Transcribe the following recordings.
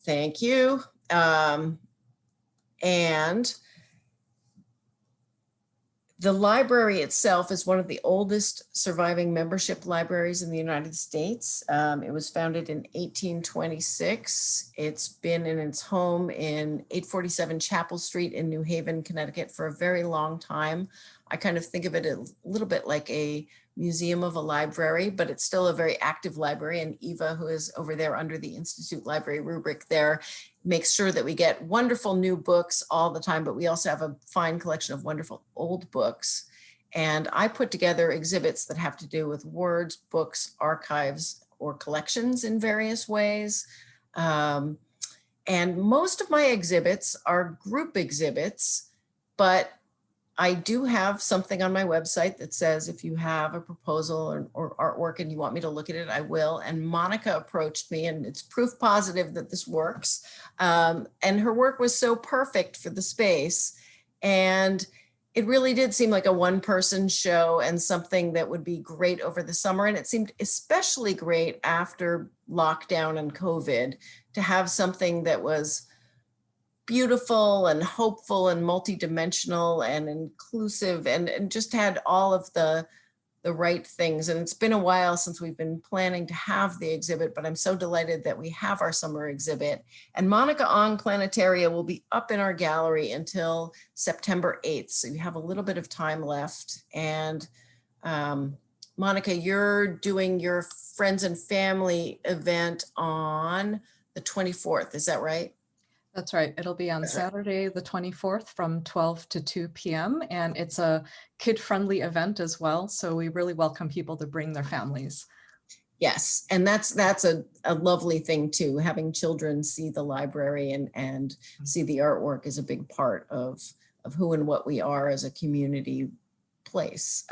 Thank you. And the library itself is one of the oldest surviving membership libraries in the United States. It was founded in 1826. It's been in its home in 847 Chapel Street in New Haven, Connecticut for a very long time. I kind of think of it a little bit like a museum of a library, but it's still a very active library. And Eva, who is over there under the Institute Library rubric there, makes sure that we get wonderful new books all the time, but we also have a fine collection of wonderful old books. And I put together exhibits that have to do with words, books, archives, or collections in various ways. And most of my exhibits are group exhibits, but I do have something on my website that says if you have a proposal or artwork and you want me to look at it, I will. And Monica approached me, and it's proof positive that this works. And her work was so perfect for the space. And it really did seem like a one-person show and something that would be great over the summer. And it seemed especially great after lockdown and COVID to have something that was beautiful and hopeful and multidimensional and inclusive and just had all of the right things. And it's been a while since we've been planning to have the exhibit, but I'm so delighted that we have our summer exhibit. And Monica Ong Planetaria will be up in our gallery until September 8th. So you have a little bit of time left. And Monica, you're doing your friends and family event on the 24th, is that right? That's right. It'll be on Saturday, the 24th from 12 to 2 p.m. And it's a kid-friendly event as well. So we really welcome people to bring their families. Yes, and that's a lovely thing too. Having children see the library and see the artwork is a big part of who and what we are as a community place.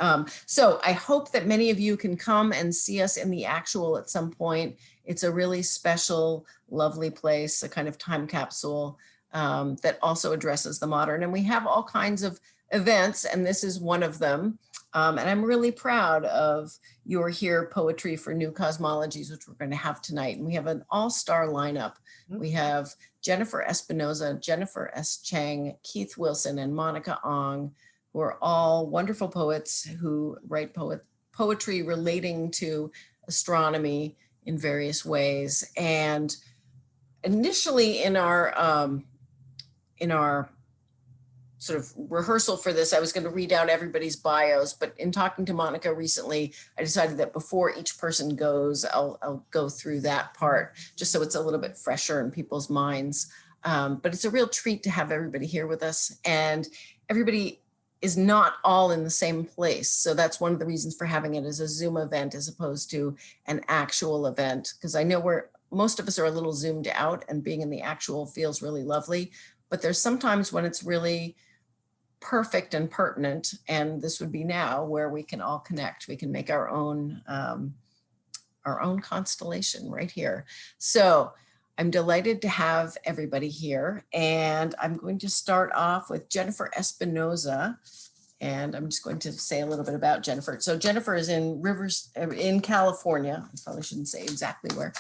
So I hope that many of you can come and see us in the actual at some point. It's a really special, lovely place, a kind of time capsule that also addresses the modern. And we have all kinds of events, and this is one of them. And I'm really proud of You Are Here Poetry for New Cosmologies, which we're going to have tonight. And we have an all-star lineup. We have Jennifer Espinoza, Jennifer S. Cheng, Keith Wilson, and Monica Ong, who are all wonderful poets who write poetry relating to astronomy in various ways. And initially in our sort of rehearsal for this, I was going to read out everybody's bios, but in talking to Monica recently, I decided that before each person goes, I'll go through that part just so it's a little bit fresher in people's minds. But it's a real treat to have everybody here with us, and everybody is not all in the same place. So that's one of the reasons for having it as a Zoom event as opposed to an actual event, because I know most of us are a little zoomed out, and being in the actual feels really lovely, but there's sometimes when it's really perfect and pertinent, and this would be now where we can all connect. We can make our own constellation right here. So I'm delighted to have everybody here, and I'm going to start off with Jennifer Espinoza, and I'm just going to say a little bit about Jennifer. So Jennifer is in California. I probably shouldn't say exactly where.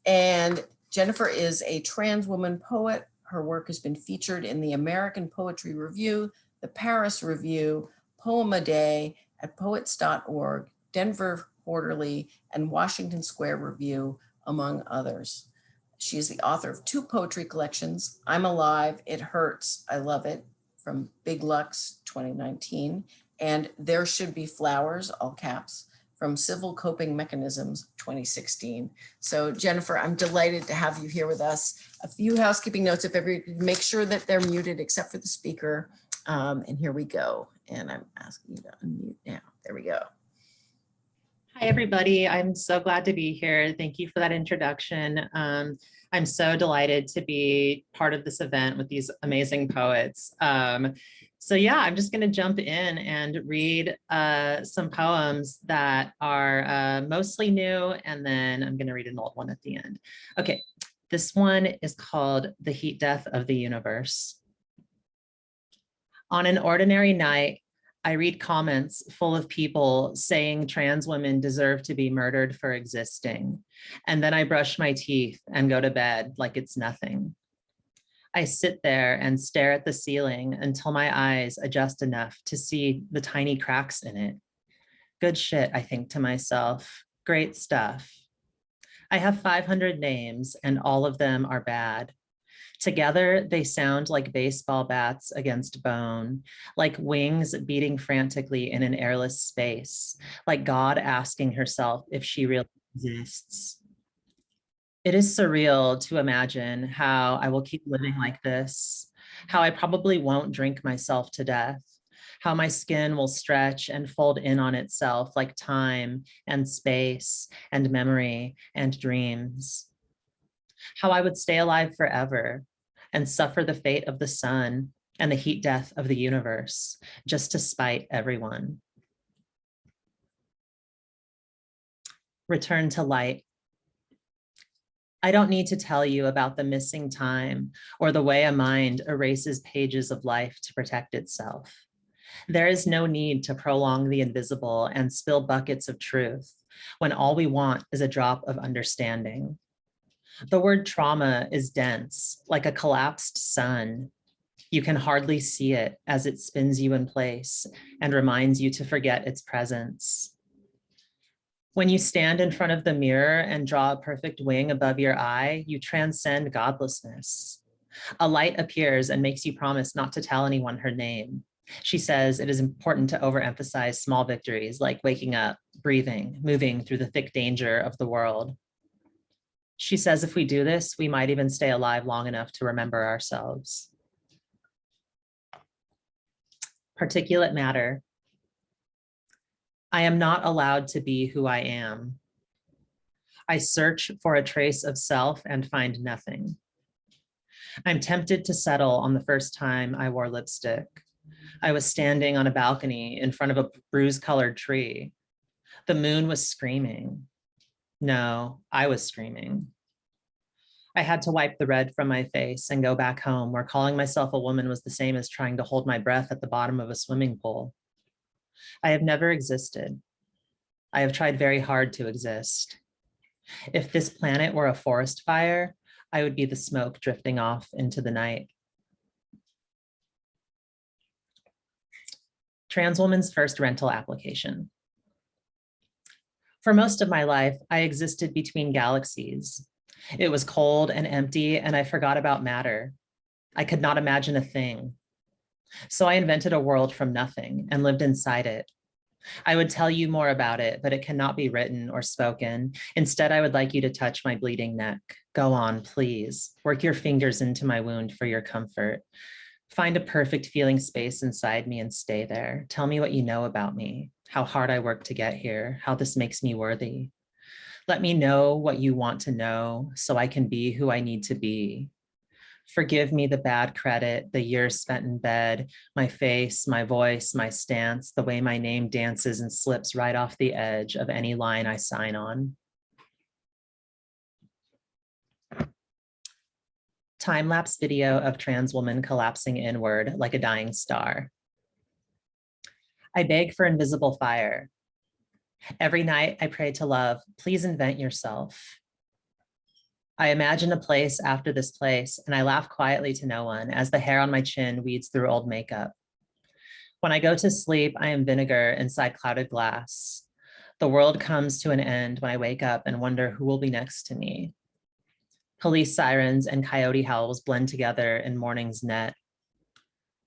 And Jennifer is a trans woman poet. Her work has been featured in the American Poetry Review, the Paris Review, Poem a Day, at poets.org, Denver Quarterly, and Washington Square Review, among others. She is the author of 2 poetry collections, I'm Alive, It Hurts, I Love It, from Big Lux 2019, and There Should Be Flowers, all caps, from Civil Coping Mechanisms 2016. So Jennifer, I'm delighted to have you here with us. A few housekeeping notes, if everybody could make sure that they're muted except for the speaker. And here we go. And I'm asking you to unmute now. There we go. Hi, everybody. I'm so glad to be here. Thank you for that introduction. I'm so delighted to be part of this event with these amazing poets. So yeah, I'm just going to jump in and read some poems that are mostly new, and then I'm going to read an old one at the end. Okay, this one is called The Heat Death of the Universe. On an ordinary night, I read comments full of people saying trans women deserve to be murdered for existing. And then I brush my teeth and go to bed like it's nothing. I sit there and stare at the ceiling until my eyes adjust enough to see the tiny cracks in it. Good shit, I think to myself. Great stuff. I have 500 names and all of them are bad. Together, they sound like baseball bats against bone, like wings beating frantically in an airless space, like God asking herself if she really exists. It is surreal to imagine how I will keep living like this, how I probably won't drink myself to death, how my skin will stretch and fold in on itself like time and space and memory and dreams, how I would stay alive forever and suffer the fate of the sun and the heat death of the universe, just to spite everyone. Return to light. I don't need to tell you about the missing time or the way a mind erases pages of life to protect itself. There is no need to prolong the invisible and spill buckets of truth when all we want is a drop of understanding. The word trauma is dense, like a collapsed sun. You can hardly see it as it spins you in place and reminds you to forget its presence. When you stand in front of the mirror and draw a perfect wing above your eye, you transcend godlessness. A light appears and makes you promise not to tell anyone her name. She says it is important to overemphasize small victories like waking up, breathing, moving through the thick danger of the world. She says if we do this, we might even stay alive long enough to remember ourselves. Particulate matter. I am not allowed to be who I am. I search for a trace of self and find nothing. I'm tempted to settle on the first time I wore lipstick. I was standing on a balcony in front of a bruise-colored tree. The moon was screaming. No, I was screaming. I had to wipe the red from my face and go back home, where calling myself a woman was the same as trying to hold my breath at the bottom of a swimming pool. I have never existed. I have tried very hard to exist. If this planet were a forest fire, I would be the smoke drifting off into the night. Trans woman's first rental application. For most of my life, I existed between galaxies. It was cold and empty, and I forgot about matter. I could not imagine a thing. So I invented a world from nothing and lived inside it. I would tell you more about it, but it cannot be written or spoken. Instead, I would like you to touch my bleeding neck. Go on, please. Work your fingers into my wound for your comfort. Find a perfect feeling space inside me and stay there. Tell me what you know about me, how hard I worked to get here, how this makes me worthy. Let me know what you want to know so I can be who I need to be. Forgive me the bad credit, the years spent in bed, my face, my voice, my stance, the way my name dances and slips right off the edge of any line I sign on. Time-lapse video of trans woman collapsing inward like a dying star. I beg for invisible fire. Every night I pray to love, please invent yourself. I imagine a place after this place, and I laugh quietly to no one as the hair on my chin weeds through old makeup. When I go to sleep, I am vinegar inside clouded glass. The world comes to an end when I wake up and wonder who will be next to me. Police sirens and coyote howls blend together in morning's net.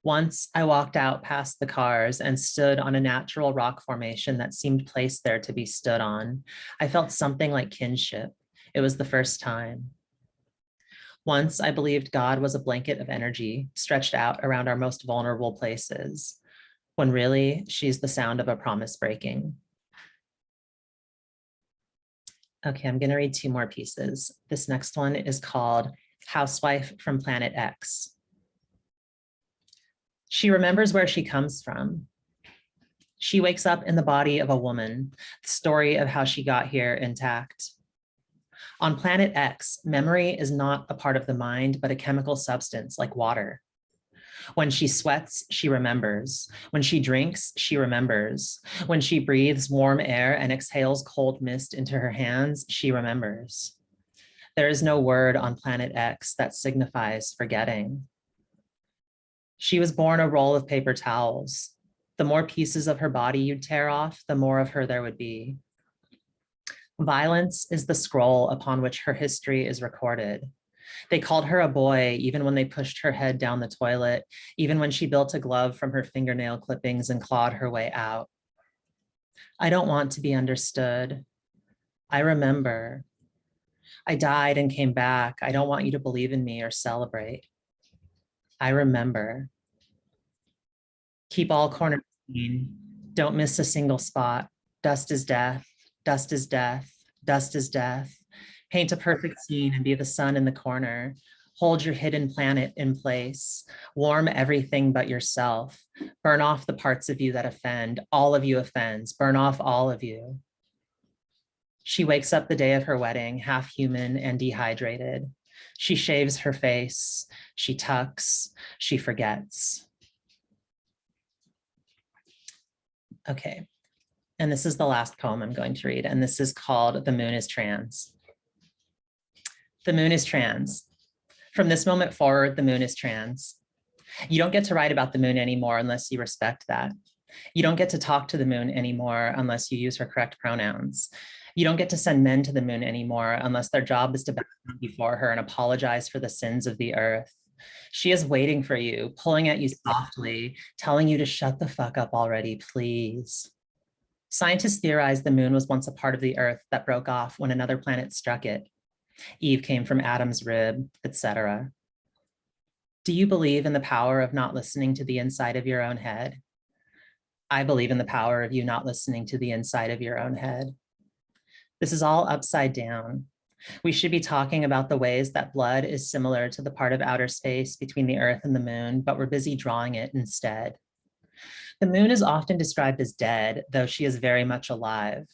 Once I walked out past the cars and stood on a natural rock formation that seemed placed there to be stood on. I felt something like kinship. It was the first time. Once I believed God was a blanket of energy stretched out around our most vulnerable places, when really she's the sound of a promise breaking. Okay, I'm gonna read two more pieces. This next one is called Housewife from Planet X. She remembers where she comes from. She wakes up in the body of a woman, the story of how she got here intact. On Planet X, memory is not a part of the mind, but a chemical substance like water. When she sweats, she remembers. When she drinks, she remembers. When she breathes warm air and exhales cold mist into her hands, she remembers. There is no word on planet X that signifies forgetting. She was born a roll of paper towels. The more pieces of her body you'd tear off, the more of her there would be. Violence is the scroll upon which her history is recorded. They called her a boy even when they pushed her head down the toilet, even when she built a glove from her fingernail clippings and clawed her way out. I don't want to be understood. I remember. I died and came back. I don't want you to believe in me or celebrate. I remember. Keep all corners clean. Don't miss a single spot. Dust is death. Dust is death. Dust is death. Paint a perfect scene and be the sun in the corner. Hold your hidden planet in place. Warm everything but yourself. Burn off the parts of you that offend. All of you offends. Burn off all of you. She wakes up the day of her wedding, half human and dehydrated. She shaves her face. She tucks. She forgets. Okay. And this is the last poem I'm going to read. And this is called The Moon is Trans. The moon is trans. From this moment forward, the moon is trans. You don't get to write about the moon anymore unless you respect that. You don't get to talk to the moon anymore unless you use her correct pronouns. You don't get to send men to the moon anymore unless their job is to bow down before her and apologize for the sins of the earth. She is waiting for you, pulling at you softly, telling you to shut the fuck up already, please. Scientists theorize the moon was once a part of the earth that broke off when another planet struck it. Eve came from Adam's rib, etc. Do you believe in the power of not listening to the inside of your own head? I believe in the power of you not listening to the inside of your own head. This is all upside down. We should be talking about the ways that blood is similar to the part of outer space between the earth and the moon, but we're busy drawing it instead. The moon is often described as dead, though she is very much alive.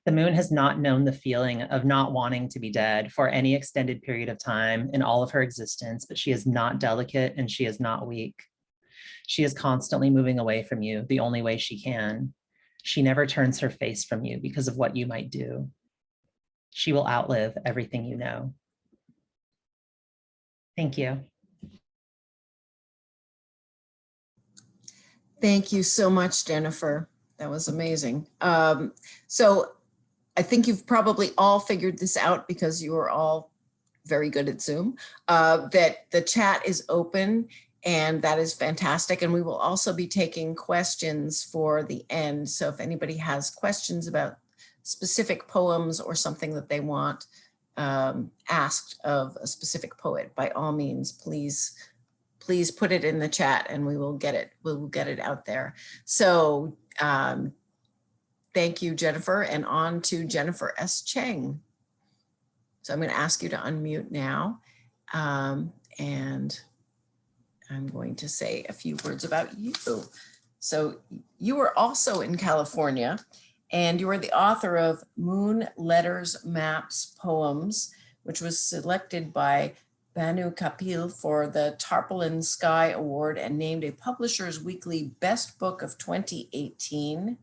The moon has not known the feeling of not wanting to be dead for any extended period of time in all of her existence, but she is not delicate and she is not weak. She is constantly moving away from you the only way she can. She never turns her face from you because of what you might do. She will outlive everything you know. Thank you. Thank you so much, Jennifer. That was amazing. So I think you've probably all figured this out because you are all very good at Zoom, that the chat is open, and that is fantastic. And we will also be taking questions for the end. So if anybody has questions about specific poems or something that they want asked of a specific poet, by all means, please put it in the chat and we will get it out there. So thank you, Jennifer, and on to Jennifer S. Cheng. So I'm going to ask you to unmute now, and I'm going to say a few words about you. So you are also in California, and you are the author of Moon Letters, Maps, Poems, which was selected by Banu Kapil for the Tarpaulin Sky Award and named a Publishers Weekly Best Book of 2018.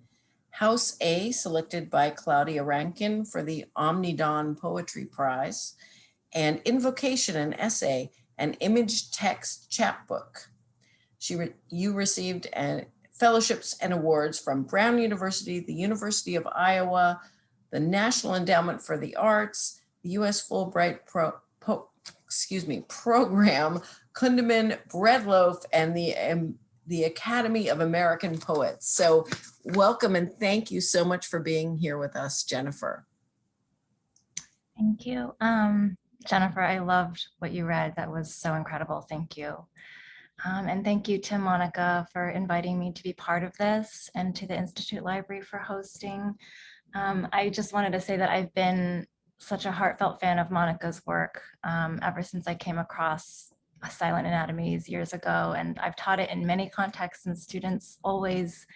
House A, selected by Claudia Rankin for the Omnidon Poetry Prize, and Invocation, an essay, an image text chapbook. You received fellowships and awards from Brown University, the University of Iowa, the National Endowment for the Arts, the U.S. Fulbright program, Kundiman Breadloaf, and the Academy of American Poets. So welcome and thank you so much for being here with us, Jennifer. Thank you. Jennifer, I loved what you read. That was so incredible. Thank you. And thank you to Monica for inviting me to be part of this, and to the Institute Library for hosting. I just wanted to say that I've been such a heartfelt fan of Monica's work ever since I came across Silent Anatomies years ago, and I've taught it in many contexts, and students always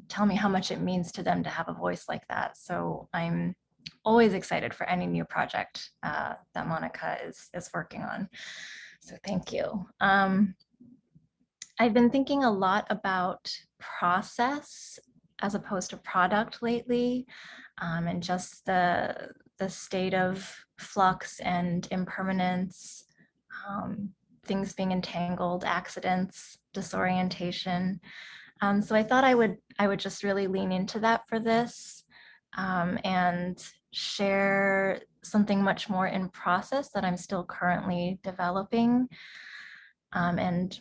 tell me how much it means to them to have a voice like that. So I'm always excited for any new project that Monica is working on. So thank you. I've been thinking a lot about process as opposed to product lately, and just the state of flux and impermanence, things being entangled, accidents, disorientation. So I thought I would just really lean into that for this, and share something much more in process that I'm still currently developing, and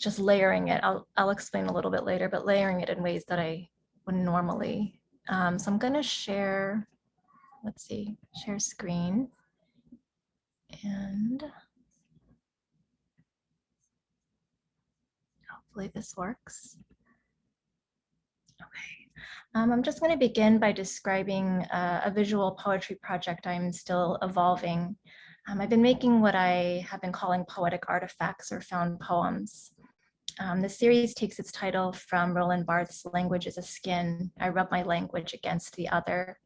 just layering it. I'll explain a little bit later, but layering it in ways that I wouldn't normally. So I'm going to share, let's see, share screen. And hopefully this works. Okay. I'm just going to begin by describing a visual poetry project I'm still evolving. I've been making what I have been calling poetic artifacts or found poems. The series takes its title from Roland Barthes' Language is a Skin. I rub my language against the other.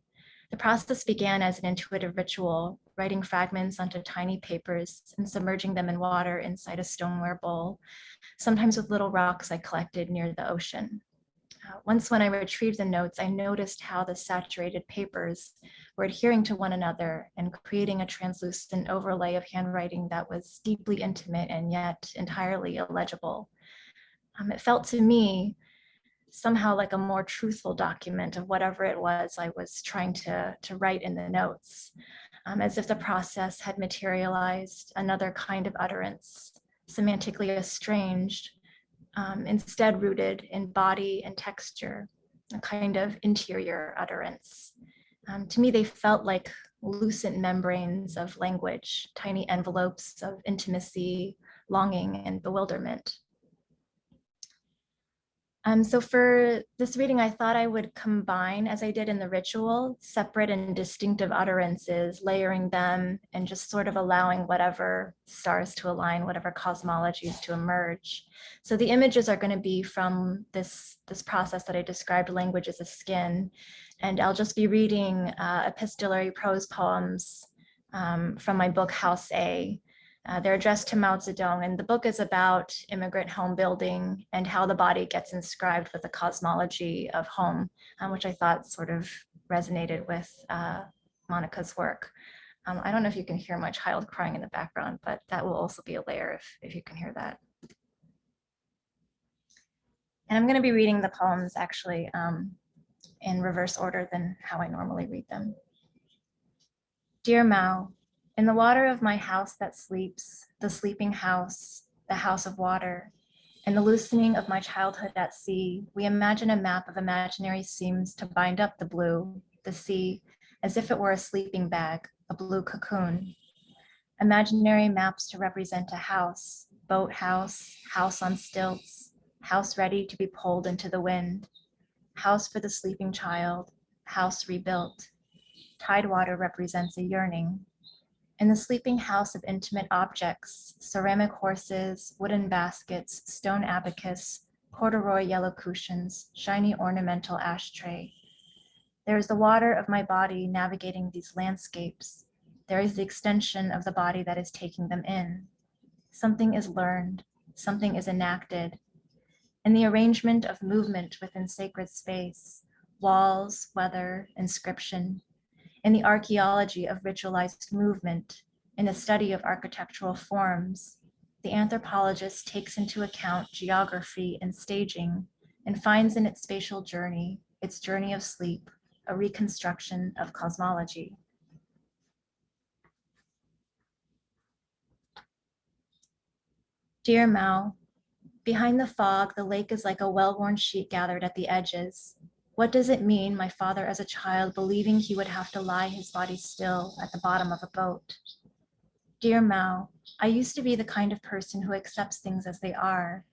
The process began as an intuitive ritual, writing fragments onto tiny papers and submerging them in water inside a stoneware bowl, sometimes with little rocks I collected near the ocean. Once when I retrieved the notes, I noticed how the saturated papers were adhering to one another and creating a translucent overlay of handwriting that was deeply intimate and yet entirely illegible. It felt to me somehow like a more truthful document of whatever it was I was trying to write in the notes, as if the process had materialized another kind of utterance, semantically estranged, instead rooted in body and texture, a kind of interior utterance. To me, they felt like lucent membranes of language, tiny envelopes of intimacy, longing, and bewilderment. So for this reading, I thought I would combine, as I did in the ritual, separate and distinctive utterances, layering them and just sort of allowing whatever stars to align, whatever cosmologies to emerge. So the images are going to be from this process that I described, Language as a Skin. And I'll just be reading epistolary prose poems from my book, House A. They're addressed to Mao Zedong, and the book is about immigrant home building and how the body gets inscribed with the cosmology of home, which I thought sort of resonated with Monica's work. I don't know if you can hear my child crying in the background, but that will also be a layer if you can hear that. And I'm going to be reading the poems actually in reverse order than how I normally read them. Dear Mao, in the water of my house that sleeps, the sleeping house, the house of water, in the loosening of my childhood at sea, we imagine a map of imaginary seams to bind up the blue, the sea, as if it were a sleeping bag, a blue cocoon. Imaginary maps to represent a house, boathouse, house on stilts, house ready to be pulled into the wind, house for the sleeping child, house rebuilt. Tidewater represents a yearning. In the sleeping house of intimate objects, ceramic horses, wooden baskets, stone abacus, corduroy yellow cushions, shiny ornamental ashtray. There is the water of my body navigating these landscapes. There is the extension of the body that is taking them in. Something is learned, something is enacted. In the arrangement of movement within sacred space, walls, weather, inscription, in the archaeology of ritualized movement, in the study of architectural forms, the anthropologist takes into account geography and staging and finds in its spatial journey, its journey of sleep, a reconstruction of cosmology. Dear Mao, behind the fog, the lake is like a well-worn sheet gathered at the edges. What does it mean, my father as a child believing he would have to lie his body still at the bottom of a boat? Dear Mao, I used to be the kind of person who accepts things as they are.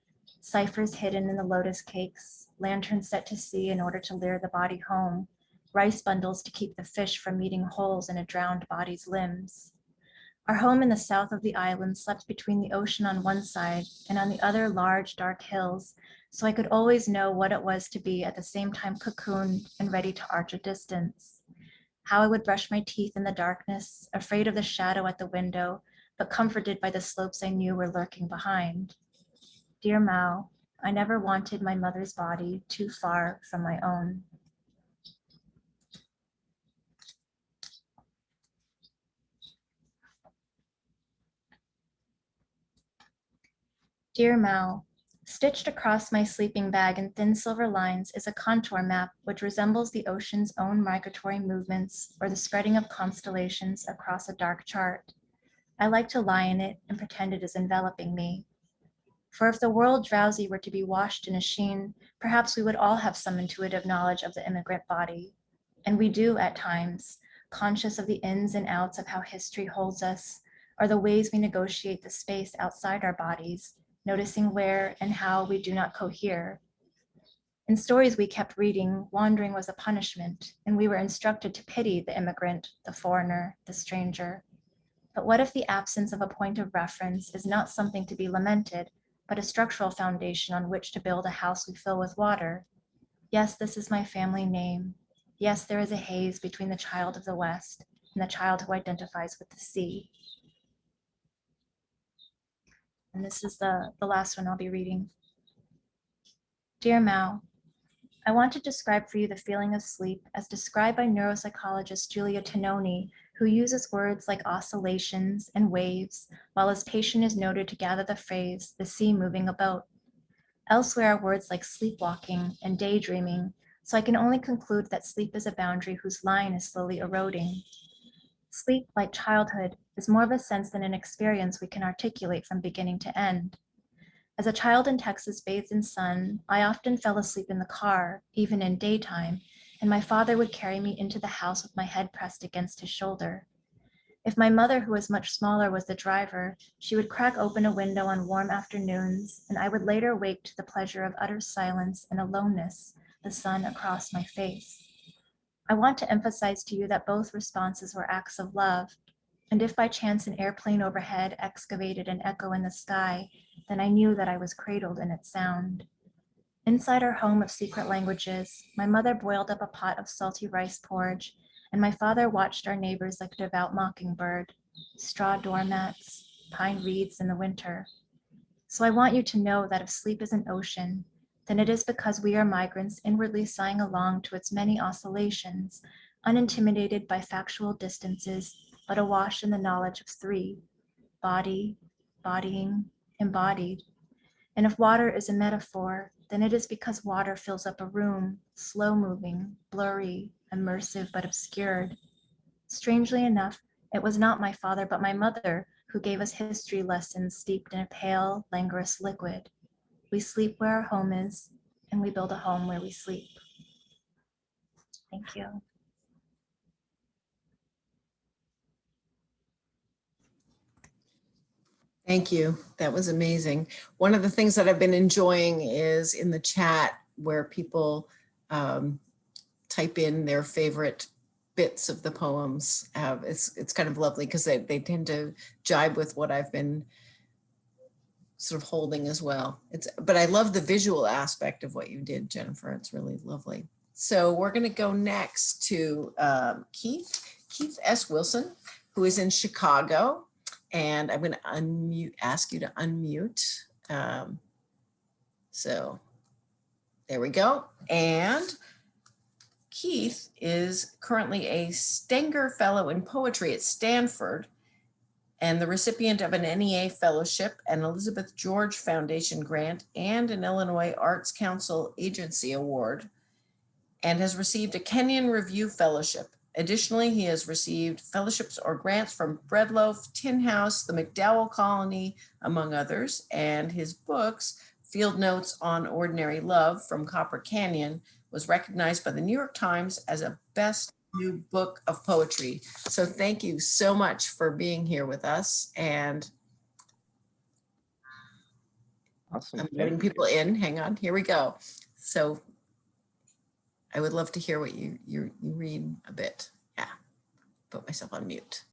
Ciphers hidden in the lotus cakes, lanterns set to sea in order to lure the body home, rice bundles to keep the fish from eating holes in a drowned body's limbs. Our home in the south of the island slept between the ocean on one side and on the other large dark hills, so I could always know what it was to be at the same time cocooned and ready to arch a distance. How I would brush my teeth in the darkness, afraid of the shadow at the window, but comforted by the slopes I knew were lurking behind. Dear Mao, I never wanted my mother's body too far from my own. Dear Mao, stitched across my sleeping bag in thin silver lines is a contour map which resembles the ocean's own migratory movements or the spreading of constellations across a dark chart. I like to lie in it and pretend it is enveloping me. For if the world drowsy were to be washed in a sheen, perhaps we would all have some intuitive knowledge of the immigrant body. And we do at times, conscious of the ins and outs of how history holds us, or the ways we negotiate the space outside our bodies, noticing where and how we do not cohere. In stories we kept reading, wandering was a punishment, and we were instructed to pity the immigrant, the foreigner, the stranger. But what if the absence of a point of reference is not something to be lamented, but a structural foundation on which to build a house we fill with water? Yes, this is my family name. Yes, there is a haze between the child of the West and the child who identifies with the sea. And this is the last one I'll be reading. Dear Mao, I want to describe for you the feeling of sleep as described by neuropsychologist Julia Tononi, who uses words like oscillations and waves, while his patient is noted to gather the phrase, the sea moving about. Elsewhere are words like sleepwalking and daydreaming, so I can only conclude that sleep is a boundary whose line is slowly eroding. Sleep, like childhood, is more of a sense than an experience we can articulate from beginning to end. As a child in Texas bathed in sun, I often fell asleep in the car, even in daytime, and my father would carry me into the house with my head pressed against his shoulder. If my mother, who was much smaller, was the driver, she would crack open a window on warm afternoons, and I would later wake to the pleasure of utter silence and aloneness, the sun across my face. I want to emphasize to you that both responses were acts of love, and if by chance an airplane overhead excavated an echo in the sky, then I knew that I was cradled in its sound. Inside our home of secret languages, my mother boiled up a pot of salty rice porridge, and my father watched our neighbors like a devout mockingbird, straw doormats, pine reeds in the winter. So I want you to know that if sleep is an ocean, then it is because we are migrants inwardly sighing along to its many oscillations, unintimidated by factual distances, but awash in the knowledge of three: body, bodying, embodied. And if water is a metaphor, then it is because water fills up a room, slow-moving, blurry, immersive, but obscured. Strangely enough, it was not my father, but my mother who gave us history lessons steeped in a pale, languorous liquid. We sleep where our home is, and we build a home where we sleep. Thank you. Thank you. That was amazing. One of the things that I've been enjoying is in the chat where people type in their favorite bits of the poems. It's kind of lovely because they tend to jibe with what I've been sort of holding as well. But I love the visual aspect of what you did, Jennifer. It's really lovely. So we're going to go next to Keith S. Wilson, who is in Chicago. And I'm going to ask you to unmute. So there we go. And Keith is currently a Stenger Fellow in Poetry at Stanford and the recipient of an NEA Fellowship, an Elizabeth George Foundation grant, and an Illinois Arts Council Agency Award, and has received a Kenyon Review Fellowship. Additionally, he has received fellowships or grants from Breadloaf, Tin House, the McDowell Colony, among others, and his books, Field Notes on Ordinary Love from Copper Canyon, was recognized by the New York Times as a best new book of poetry. So thank you so much for being here with us. And awesome. I'm letting people in. Hang on, here we go. So I would love to hear what you read a bit. Yeah, put myself on mute.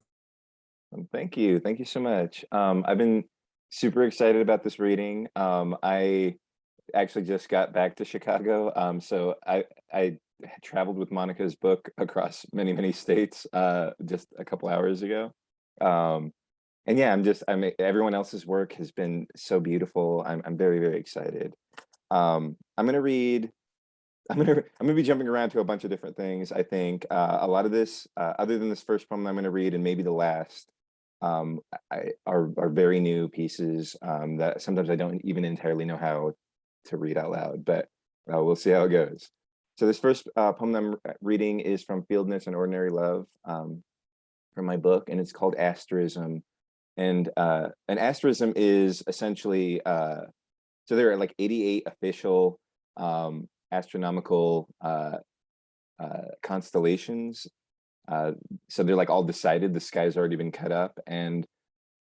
Thank you. Thank you so much. I've been super excited about this reading. I actually just got back to Chicago. So I traveled with Monica's book across many states just a couple hours ago. And yeah, everyone else's work has been so beautiful. I'm very, very excited. I'm gonna be jumping around to a bunch of different things. I think a lot of this, other than this first poem I'm gonna read and maybe the last, are very new pieces that sometimes I don't even entirely know how to read out loud, but we'll see how it goes. So this first poem I'm reading is from Field Notes on Ordinary Love, from my book, and it's called Asterism. And an asterism is essentially, so there are like 88 official astronomical constellations. So they're like all decided, the sky's already been cut up. And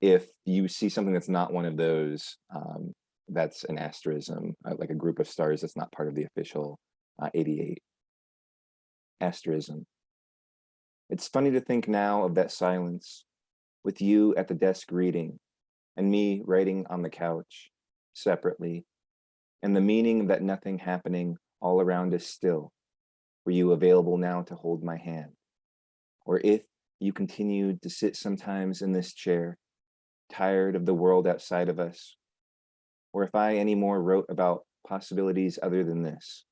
if you see something that's not one of those, that's an asterism, like a group of stars that's not part of the official 88. Asterism. It's funny to think now of that silence, with you at the desk reading, and me writing on the couch, separately, and the meaning of that nothing happening all around us still. Were you available now to hold my hand? Or if you continued to sit sometimes in this chair, tired of the world outside of us, or if I any more wrote about possibilities other than this,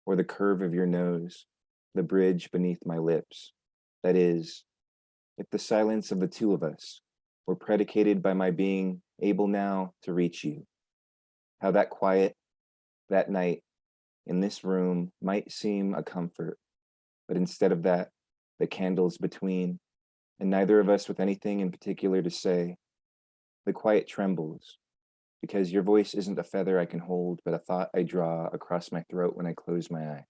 or the curve of your nose, the bridge beneath my lips, that is, if the silence of the two of us were predicated by my being able now to reach you, how that quiet, that night, in this room might seem a comfort, but instead of that, the candles between, and neither of us with anything in particular to say, the quiet trembles, because your voice isn't a feather I can hold, but a thought I draw across my throat when I close my eyes.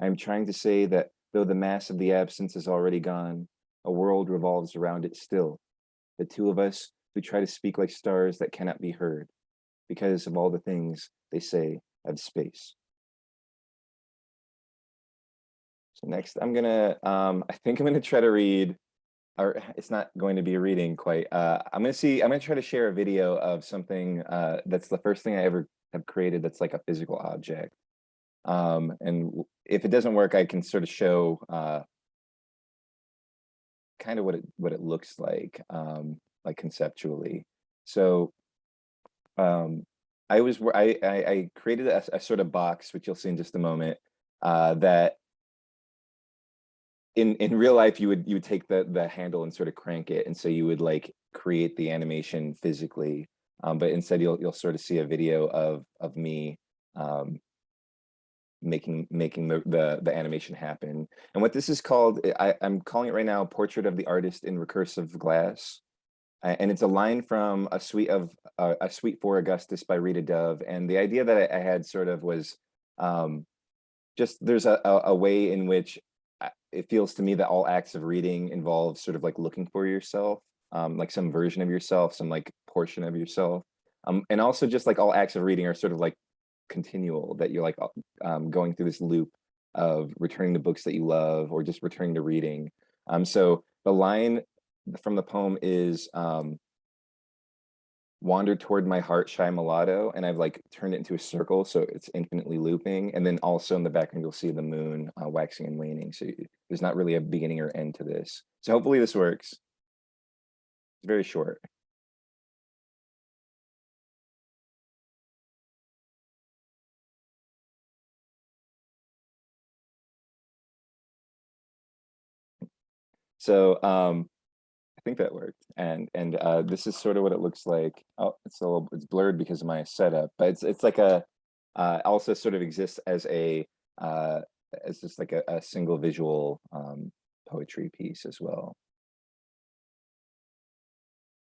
I am trying to say that though the mass of the absence is already gone, a world revolves around it still. The two of us who try to speak like stars that cannot be heard because of all the things they say of space. So next I'm gonna, I think I'm gonna try to read, or it's not going to be a reading quite. I'm gonna try to share a video of something that's the first thing I ever have created that's like a physical object. And if it doesn't work, I can sort of show kind of what it looks like conceptually. So I created a sort of box, which you'll see in just a moment, that in real life you would take the handle and sort of crank it, and so you would like create the animation physically, but instead you'll sort of see a video of me making the animation happen. And what this is called, I'm calling it right now, Portrait of the Artist in Recursive Glass. And it's a line from a suite for Augustus by Rita Dove. And the idea that I had sort of was just there's a way in which it feels to me that all acts of reading involves sort of like looking for yourself, like some version of yourself, some like portion of yourself. And also just like all acts of reading are sort of like continual, that you're like going through this loop of returning to books that you love or just returning to reading. So the line from the poem is wander toward my heart, shy mulatto, and I've like turned it into a circle so it's infinitely looping. And then also in the background you'll see the moon waxing and waning, so there's not really a beginning or end to this. So hopefully this works. It's very short. So I think that worked, and this is sort of what it looks like. Oh, it's blurred because of my setup, but it's like a also sort of exists as a as just like a single visual poetry piece as well.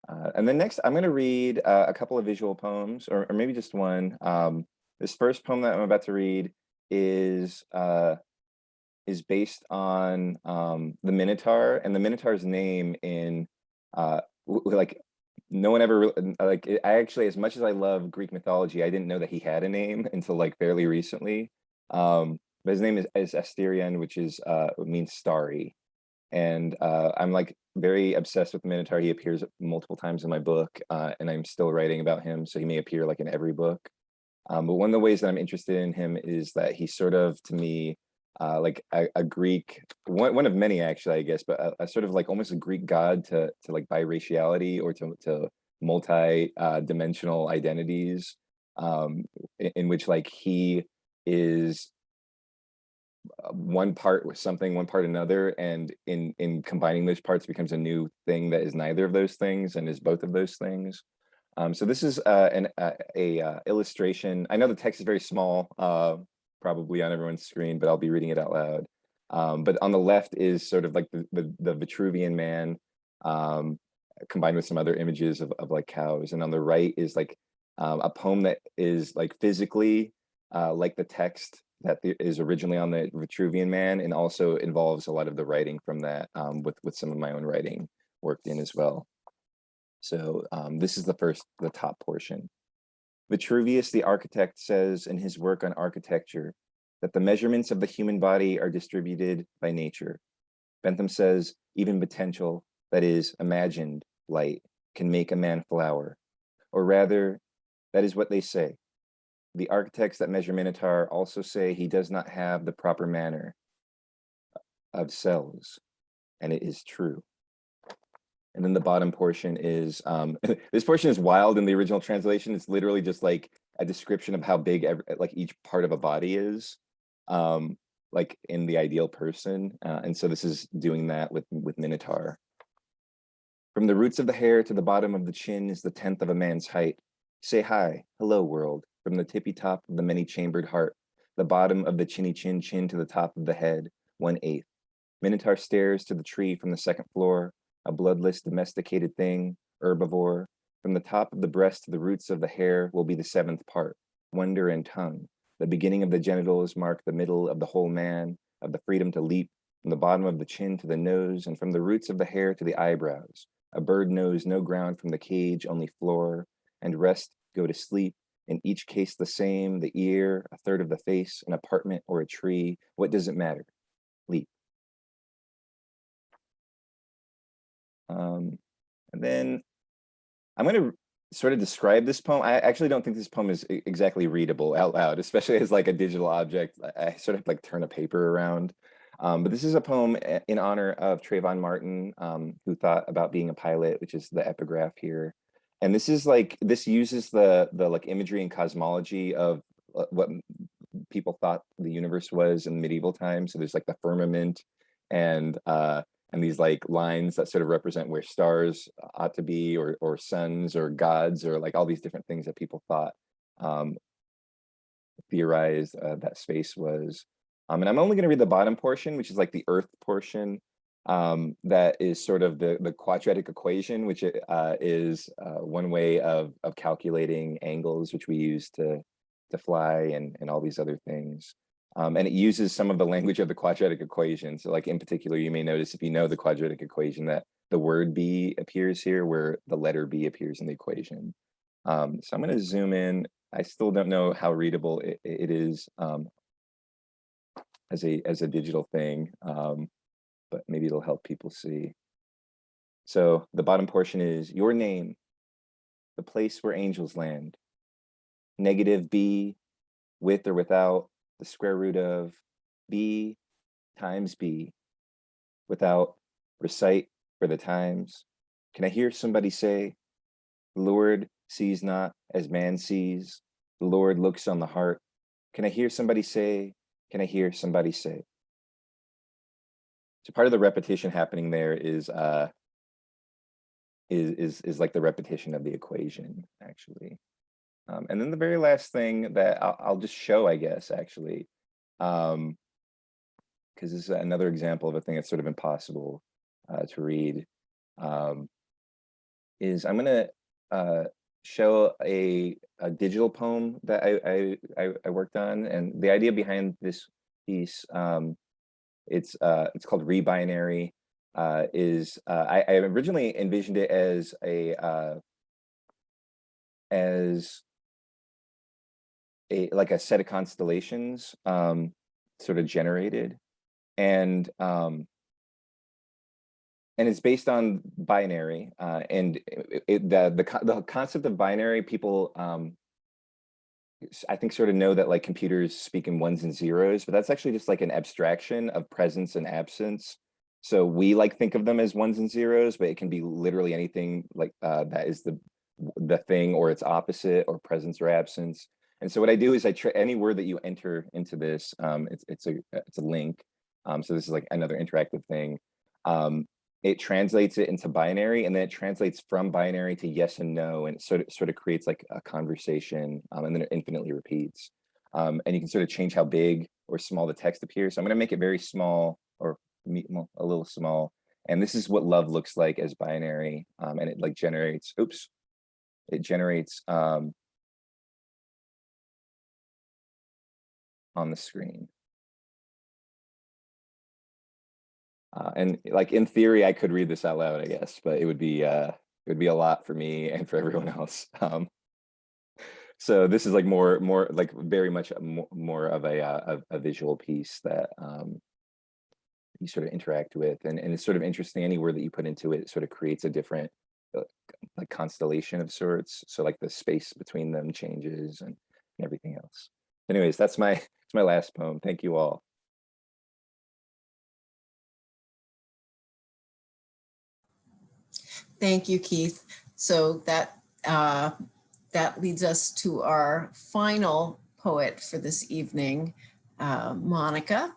And then next I'm going to read a couple of visual poems, or maybe just one. This first poem that I'm about to read is based on the Minotaur, and the Minotaur's name in like no one ever like I actually, as much as I love Greek mythology, I didn't know that he had a name until like fairly recently. But his name is Asterion, which means starry. And I'm like very obsessed with the Minotaur. He appears multiple times in my book, and I'm still writing about him, so he may appear like in every book. But one of the ways that I'm interested in him is that he's sort of, to me, like a Greek, one of many actually, I guess, but a sort of like almost a Greek god to like biraciality or to multi dimensional identities, in which like he is one part with something, one part another, and in combining those parts becomes a new thing that is neither of those things and is both of those things. So this is a illustration. I know the text is very small, probably on everyone's screen, but I'll be reading it out loud. But on the left is sort of like the Vitruvian Man, combined with some other images of like cows. And on the right is like a poem that is like physically like the text that is originally on the Vitruvian Man, and also involves a lot of the writing from that, with some of my own writing worked in as well. So this is the top portion. Vitruvius, the architect, says in his work on architecture that the measurements of the human body are distributed by nature. Bentham says even potential, that is, imagined light, can make a man flower. Or rather, that is what they say. The architects that measure Minotaur also say he does not have the proper manner of cells, and it is true. And then the bottom portion is, this portion is wild in the original translation. It's literally just like a description of how big like each part of a body is, like in the ideal person. And so this is doing that with Minotaur. From the roots of the hair to the bottom of the chin is the 10th of a man's height. Say hi, hello world, from the tippy top of the many-chambered heart, the bottom of the chinny chin to the top of the head, 1/8. Minotaur stares to the tree from the second floor, a bloodless domesticated thing, herbivore. From the top of the breast to the roots of the hair will be the 7th part, wonder and tongue. The beginning of the genitals mark the middle of the whole man, of the freedom to leap, from the bottom of the chin to the nose, and from the roots of the hair to the eyebrows. A bird knows no ground from the cage, only floor, and rest, go to sleep. In each case the same, the ear, a third of the face, an apartment or a tree. What does it matter? Leap. And then I'm going to sort of describe this poem. I actually don't think this poem is exactly readable out loud, especially as like a digital object. I sort of like turn a paper around. But this is a poem in honor of Trayvon Martin, who thought about being a pilot, which is the epigraph here. And this is like, this uses the like imagery and cosmology of what people thought the universe was in medieval times. So there's like the firmament and these like lines that sort of represent where stars ought to be, or suns or gods, or like all these different things that people thought, theorized that space was. And I'm only going to read the bottom portion, which is like the Earth portion, that is sort of the quadratic equation, which is one way of calculating angles, which we use to fly and all these other things. And it uses some of the language of the quadratic equation. So like in particular, you may notice if you know the quadratic equation that the word B appears here where the letter B appears in the equation. So I'm going to zoom in. I still don't know how readable it is as a digital thing, but maybe it'll help people see. So the bottom portion is your name, the place where angels land. Negative B, with or without the square root of B times B, without recite for the times. Can I hear somebody say, the Lord sees not as man sees, the Lord looks on the heart. Can I hear somebody say, can I hear somebody say? So part of the repetition happening there is like the repetition of the equation, actually. And then the very last thing that I'll just show, I guess, actually, because this is another example of a thing that's sort of impossible to read, is I'm going to show a digital poem that I worked on. And the idea behind this piece, it's called Rebinary, is I originally envisioned it as like a set of constellations sort of generated, and it's based on binary, and the concept of binary, people I think sort of know that like computers speak in ones and zeros, but that's actually just like an abstraction of presence and absence. So we like think of them as ones and zeros, but it can be literally anything like that is the thing or its opposite, or presence or absence. And so what I do is I try any word that you enter into this, it's a link. So this is like another interactive thing. It translates it into binary, and then it translates from binary to yes and no, and it sort of creates like a conversation, and then it infinitely repeats. And you can sort of change how big or small the text appears. So I'm going to make it very small, or well, a little small. And this is what love looks like as binary, and it like generates. Oops, it generates on the screen. And like in theory, I could read this out loud, I guess, but it would be a lot for me and for everyone else. So this is like more like very much more of a visual piece that you sort of interact with, and it's sort of interesting. Any word that you put into it sort of creates a different like constellation of sorts. So like the space between them changes and everything else. Anyways, that's my last poem. Thank you all. Thank you, Keith. So that leads us to our final poet for this evening, Monica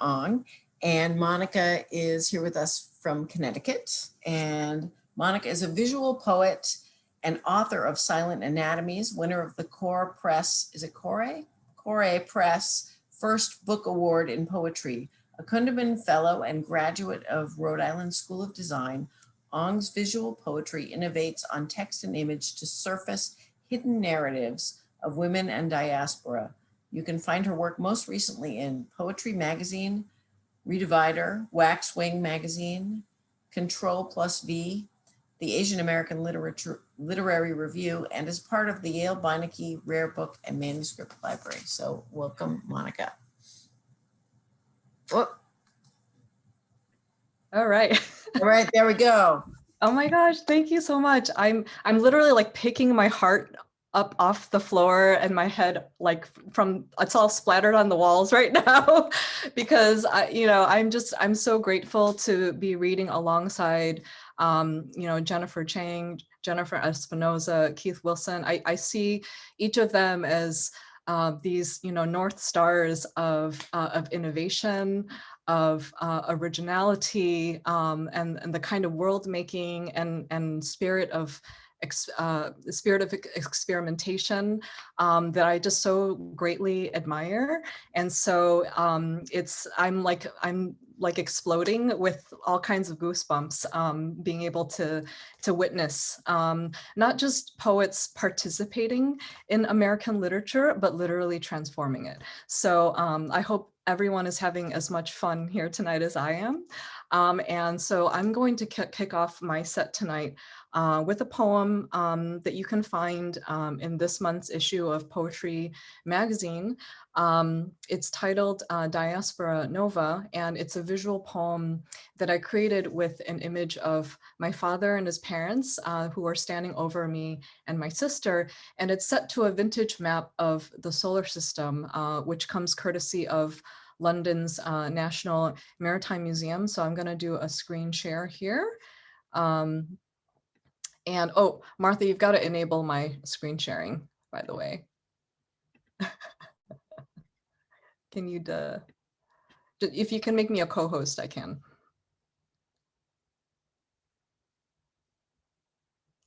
Ong. And Monica is here with us from Connecticut. And Monica is a visual poet and author of Silent Anatomies, winner of the Core Press, is it Core? Core Press First Book Award in Poetry, a Kundiman Fellow and graduate of Rhode Island School of Design. Ong's visual poetry innovates on text and image to surface hidden narratives of women and diaspora. You can find her work most recently in Poetry Magazine, Redivider, Waxwing Magazine, Control+V, the Asian American Literary Review, and as part of the Yale Beinecke Rare Book and Manuscript Library. So welcome, Monica. Oh. All right. All right, there we go. Oh my gosh, thank you so much. I'm literally like picking my heart up off the floor and my head like from, it's all splattered on the walls right now because I'm so grateful to be reading alongside Jennifer Cheng, Jennifer Espinoza, Keith Wilson. I see each of them as these North Stars of innovation, of originality, and the kind of world making and spirit of experimentation that I just so greatly admire. And so I'm like exploding with all kinds of goosebumps, being able to witness not just poets participating in American literature, but literally transforming it. So I hope everyone is having as much fun here tonight as I am. And so I'm going to kick off my set tonight with a poem that you can find in this month's issue of Poetry Magazine. It's titled Diaspora Nova, and it's a visual poem that I created with an image of my father and his parents who are standing over me and my sister, and it's set to a vintage map of the solar system, which comes courtesy of London's National Maritime Museum. So I'm going to do a screen share here. And oh, Martha, you've got to enable my screen sharing, by the way. Can you, if you can make me a co-host, I can.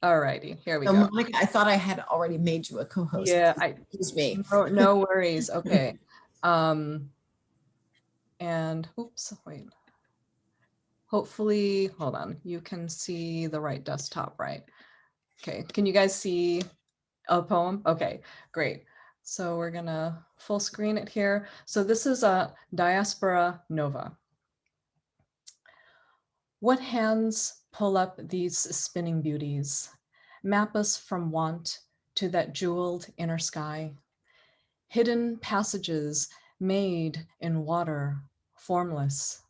All righty, here we go. Monica, I thought I had already made you a co-host. Yeah, excuse me. No worries. Okay. And oops, wait. Hopefully, hold on. You can see the right desktop, right? Okay. Can you guys see a poem? Okay, great. So we're gonna full screen it here. So this is a Diaspora Nova. What hands pull up these spinning beauties, map us from want to that jeweled inner sky, hidden passages made in water, formless.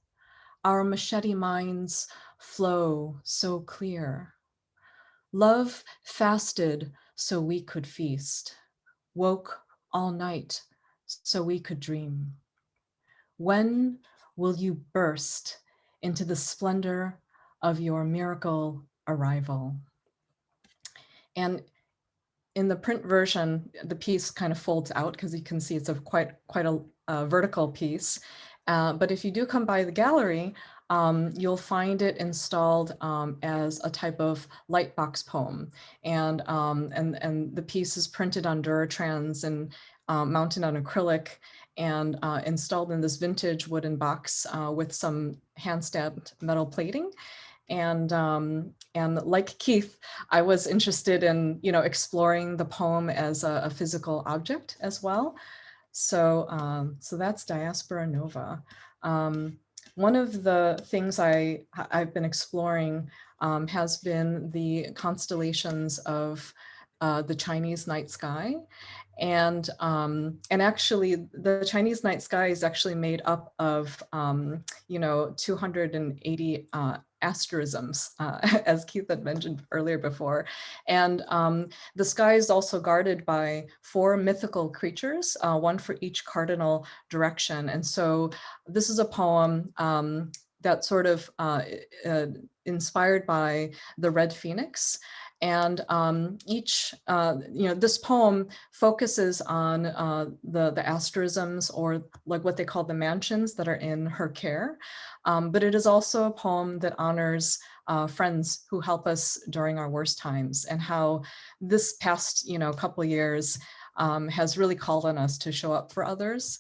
Our machete minds flow so clear. Love fasted so we could feast. woke all night so we could dream. When will you burst into the splendor of your miracle arrival? And in the print version, the piece kind of folds out because you can see it's a quite a vertical piece. But if you do come by the gallery, you'll find it installed as a type of lightbox poem. And the piece is printed on Duratrans and mounted on acrylic and installed in this vintage wooden box with some hand-stamped metal plating. And like Keith, I was interested in, exploring the poem as a physical object as well. So, so that's Diaspora Nova. One of the things I've been exploring has been the constellations of the Chinese night sky. And actually the Chinese night sky is actually made up of, 280 asterisms, as Keith had mentioned earlier before. And the sky is also guarded by 4 mythical creatures, one for each cardinal direction. And so this is a poem that's sort of inspired by the red phoenix. And this poem focuses on the asterisms, or like what they call the mansions that are in her care. But it is also a poem that honors friends who help us during our worst times, and how this past, couple of years has really called on us to show up for others.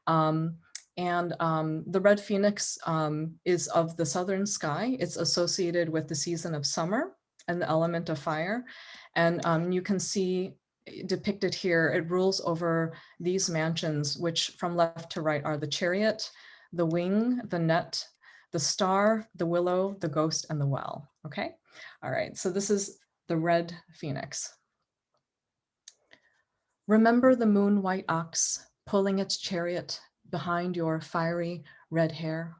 The red phoenix is of the southern sky. It's associated with the season of summer and the element of fire. And you can see depicted here, it rules over these mansions, which from left to right are the chariot, the wing, the net, the star, the willow, the ghost, and the well. Okay. All right. So this is the red phoenix. Remember the moon white ox pulling its chariot behind your fiery red hair?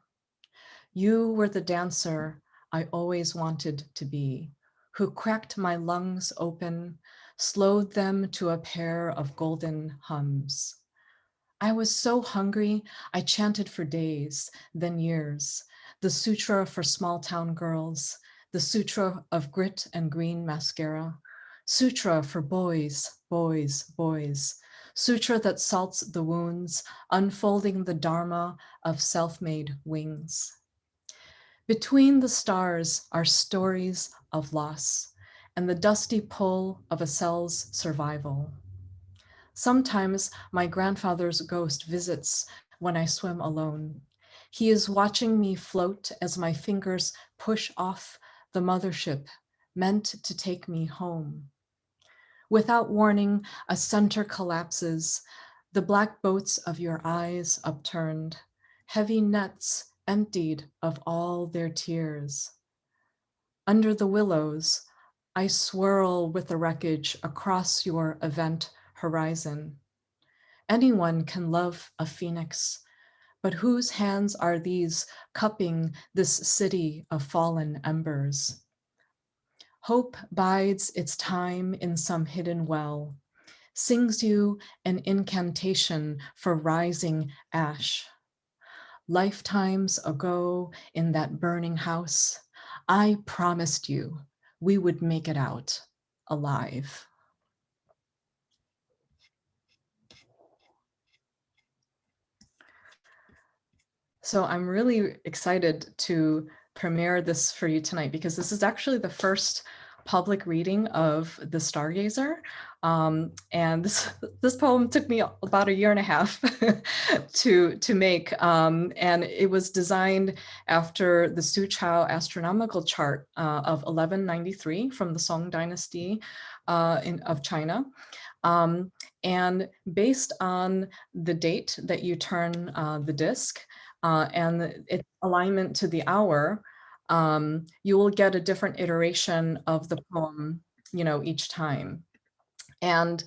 You were the dancer I always wanted to be, who cracked my lungs open, slowed them to a pair of golden hums. I was so hungry, I chanted for days, then years, the sutra for small town girls, the sutra of grit and green mascara, sutra for boys, boys, boys, sutra that salts the wounds, unfolding the dharma of self-made wings. Between the stars are stories of loss and the dusty pull of a cell's survival. Sometimes my grandfather's ghost visits when I swim alone. He is watching me float as my fingers push off the mothership meant to take me home. Without warning, a center collapses, the black boats of your eyes upturned, heavy nets emptied of all their tears. Under the willows, I swirl with the wreckage across your event horizon. Anyone can love a phoenix, but whose hands are these cupping this city of fallen embers? Hope bides its time in some hidden well, sings you an incantation for rising ash. Lifetimes ago in that burning house, I promised you we would make it out alive. So I'm really excited to premiere this for you tonight, because this is actually the first public reading of The Stargazer. And this poem took me about 1.5 years to make. And it was designed after the Suchao astronomical chart of 1193 from the Song Dynasty of China. And based on the date that you turn the disc, and its alignment to the hour, you will get a different iteration of the poem, each time. And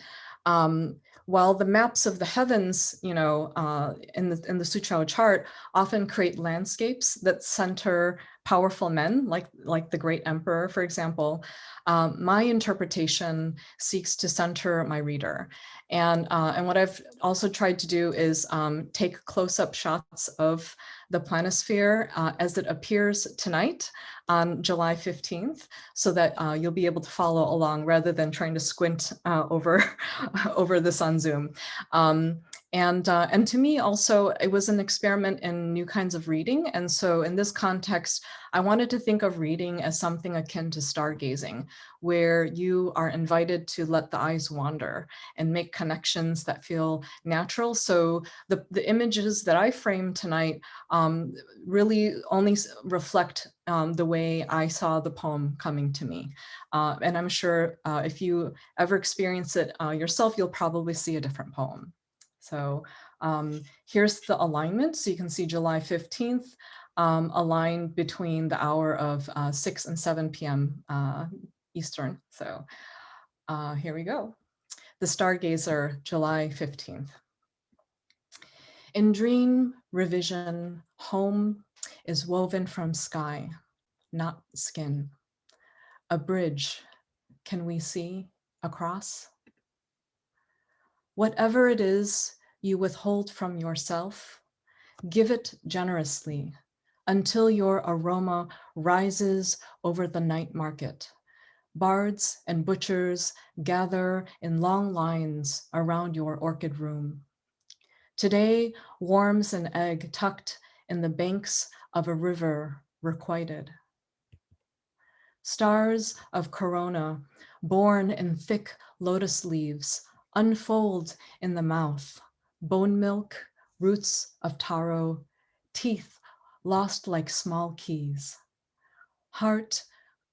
while the maps of the heavens, in the Suchao chart often create landscapes that center powerful men, like the great emperor, for example, my interpretation seeks to center my reader. And what I've also tried to do is take close-up shots of the planisphere as it appears tonight on July 15th, so that you'll be able to follow along rather than trying to squint over this on Zoom. And to me also, it was an experiment in new kinds of reading. And so in this context, I wanted to think of reading as something akin to stargazing, where you are invited to let the eyes wander and make connections that feel natural. So the images that I framed tonight really only reflect the way I saw the poem coming to me. And I'm sure if you ever experience it yourself, you'll probably see a different poem. So here's the alignment. So you can see July 15th aligned between the hour of 6 and 7 p.m. Eastern. So here we go. The Stargazer, July 15th. In dream revision, home is woven from sky, not skin. A bridge, can we see across? Whatever it is you withhold from yourself, give it generously until your aroma rises over the night market. Bards and butchers gather in long lines around your orchid room. Today warms an egg tucked in the banks of a river requited. Stars of corona, born in thick lotus leaves, unfold in the mouth, bone milk, roots of taro, teeth lost like small keys. Heart,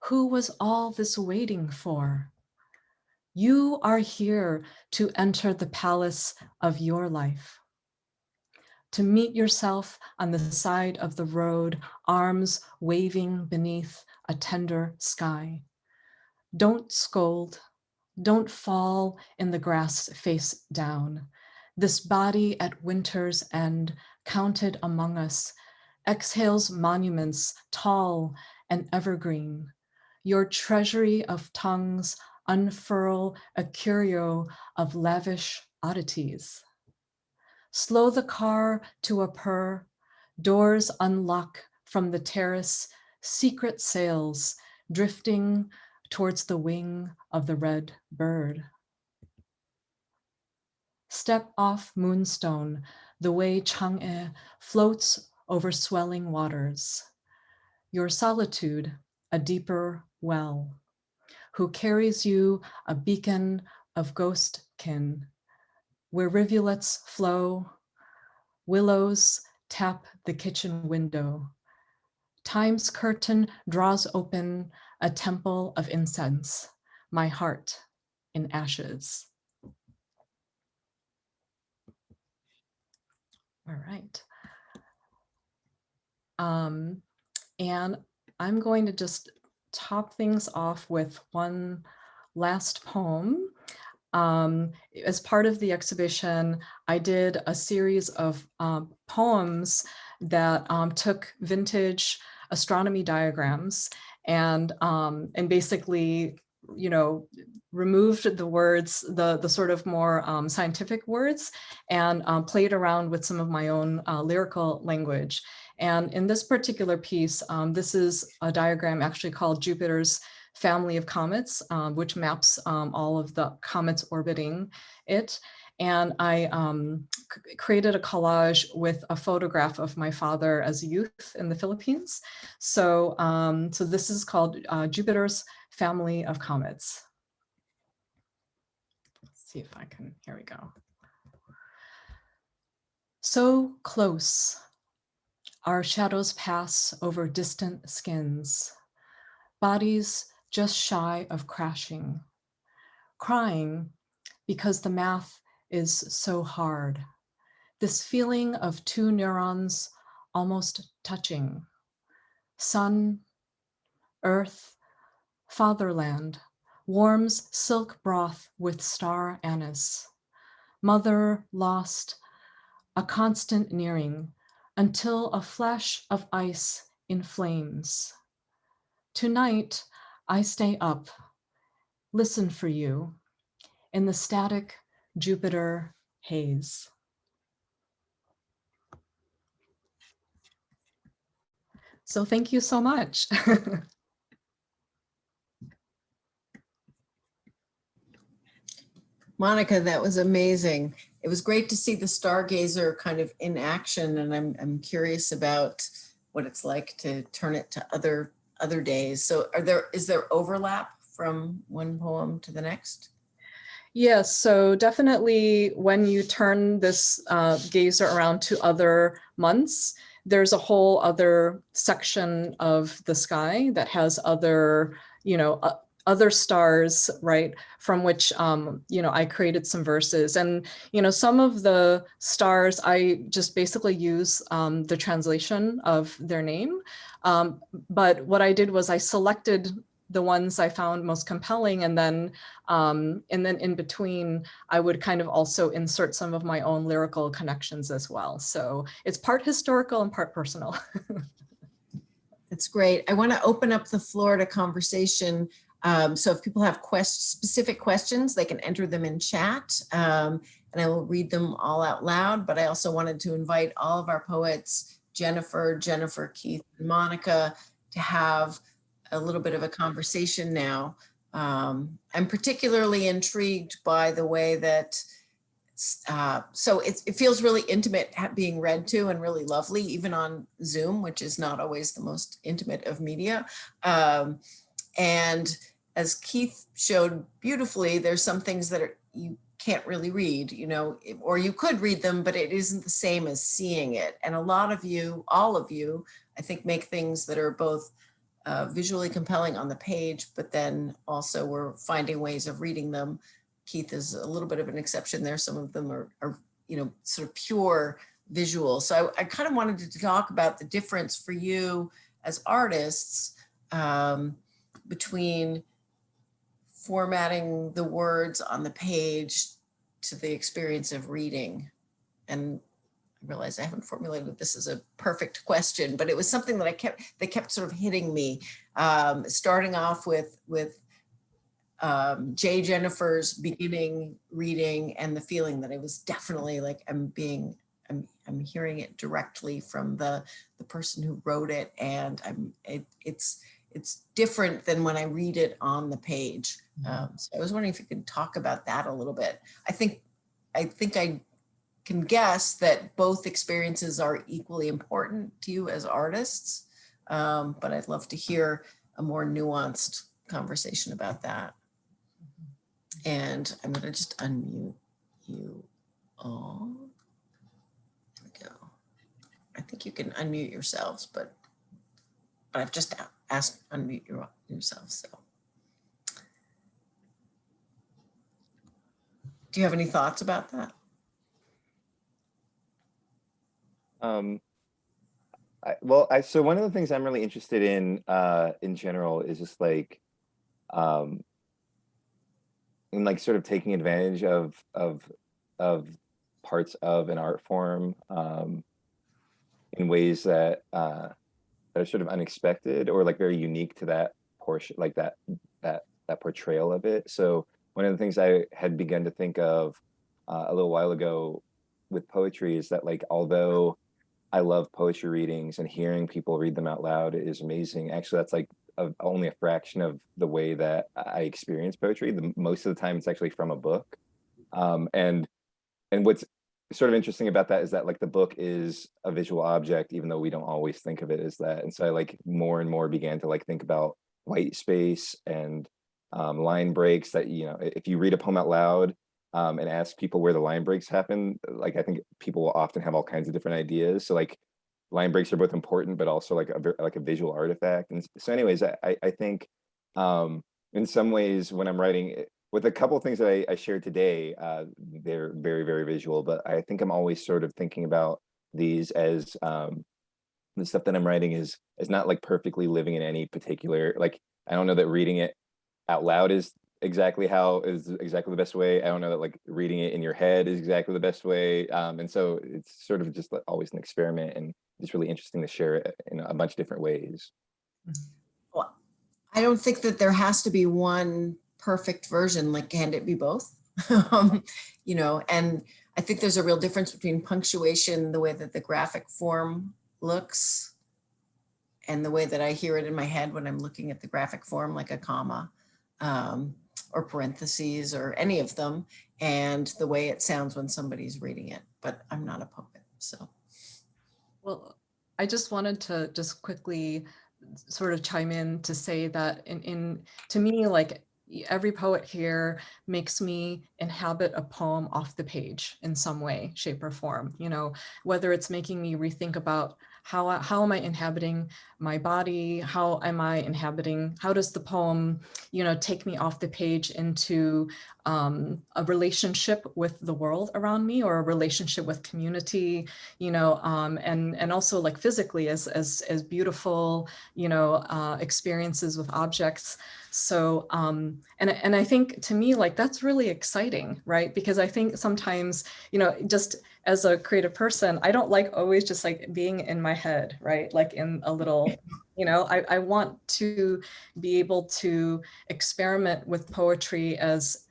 who was all this waiting for? You are here to enter the palace of your life, to meet yourself on the side of the road, arms waving beneath a tender sky. Don't scold, don't fall in the grass face down. This body at winter's end, counted among us, exhales monuments tall and evergreen. Your treasury of tongues unfurl a curio of lavish oddities. Slow the car to a purr, doors unlock from the terrace, secret sails drifting towards the wing of the red bird. Step off moonstone, the way Cheng floats over swelling waters. Your solitude, a deeper well, who carries you a beacon of ghost kin, where rivulets flow, willows tap the kitchen window. Time's curtain draws open a temple of incense, my heart in ashes. All right. And I'm going to just top things off with one last poem. As part of the exhibition, I did a series of poems that took vintage astronomy diagrams and basically, you know, removed the words, the sort of more scientific words, and played around with some of my own lyrical language. And in this particular piece, this is a diagram actually called Jupiter's family of comets, which maps all of the comets orbiting it. And I created a collage with a photograph of my father as a youth in the Philippines. So, so this is called Jupiter's family of comets. Let's see if I can, here we go. So close, our shadows pass over distant skins, bodies just shy of crashing, crying because the math is so hard. This feeling of two neurons almost touching. Sun, earth, fatherland, warms silk broth with star anise. Mother lost, a constant nearing, until a flash of ice in flames. Tonight, I stay up, listen for you, in the static Jupiter haze. So thank you so much. Monica, that was amazing. It was great to see the stargazer kind of in action, and I'm curious about what it's like to turn it to other days. So is there overlap from one poem to the next? Yes, so definitely when you turn this gazer around to other months, there's a whole other section of the sky that has other, other stars, right? From which, I created some verses. And, some of the stars, I just basically use the translation of their name. But what I did was I selected the ones I found most compelling, and then in between, I would kind of also insert some of my own lyrical connections as well. So it's part historical and part personal. That's great. I want to open up the floor to conversation. So if people have specific questions, they can enter them in chat, and I will read them all out loud. But I also wanted to invite all of our poets, Jennifer, Keith, and Monica, to have a little bit of a conversation now. I'm particularly intrigued by the way that, so it feels really intimate being read to, and really lovely, even on Zoom, which is not always the most intimate of media. And as Keith showed beautifully, there's some things that you can't really read, or you could read them, but it isn't the same as seeing it. And a lot of you, all of you, I think, make things that are both visually compelling on the page, but then also we're finding ways of reading them. Keith is a little bit of an exception there. Some of them are sort of pure visual. So I kind of wanted to talk about the difference for you as artists between formatting the words on the page to the experience of reading. And I realize I haven't formulated this as a perfect question, but it was something that kept sort of hitting me. Starting off with J. Jennifer's beginning reading, and the feeling that it was definitely like I'm hearing it directly from the person who wrote it, and it's different than when I read it on the page. So I was wondering if you could talk about that a little bit. I think I can guess that both experiences are equally important to you as artists, but I'd love to hear a more nuanced conversation about that. And I'm going to just unmute you all. There we go. I think you can unmute yourselves, but I've just asked unmute yourselves. So, do you have any thoughts about that? So one of the things I'm really interested in general is just like, in like sort of taking advantage of parts of an art form in ways that are sort of unexpected, or like very unique to that portion, like that portrayal of it. So one of the things I had begun to think of a little while ago with poetry is that, like, although I love poetry readings and hearing people read them out loud is amazing, actually that's like only a fraction of the way that I experience poetry. Most of the time it's actually from a book. And what's sort of interesting about that is that, like, the book is a visual object, even though we don't always think of it as that. And so I like more and more began to like think about white space and line breaks, that, if you read a poem out loud and ask people where the line breaks happen, like, I think people will often have all kinds of different ideas. So like line breaks are both important, but also like a visual artifact. And so anyways, I think in some ways when I'm writing, with a couple of things that I shared today, they're very, very visual, but I think I'm always sort of thinking about these as the stuff that I'm writing is not like perfectly living in any particular, like, I don't know that reading it out loud is exactly the best way. I don't know that like reading it in your head is exactly the best way. And so it's sort of just like always an experiment. it's really interesting to share it in a bunch of different ways. Well, I don't think that there has to be one perfect version, like can it be both? You know, and I think there's a real difference between punctuation, the way that the graphic form looks, and the way that I hear it in my head when I'm looking at the graphic form, like a comma or parentheses or any of them, and the way it sounds when somebody's reading it. But I'm not a poet, so. Well, I just wanted to just quickly sort of chime in to say that to me, like every poet here makes me inhabit a poem off the page in some way, shape, or form, you know, whether it's making me rethink about how am I inhabiting my body? How does the poem, you know, take me off the page into a relationship with the world around me, or a relationship with community, you know, and also like physically as beautiful, you know, experiences with objects. So, and I think to me, like, that's really exciting, right? Because I think sometimes, you know, just as a creative person, I don't like always just like being in my head, right? Like in a little, you know, I want to be able to experiment with poetry as,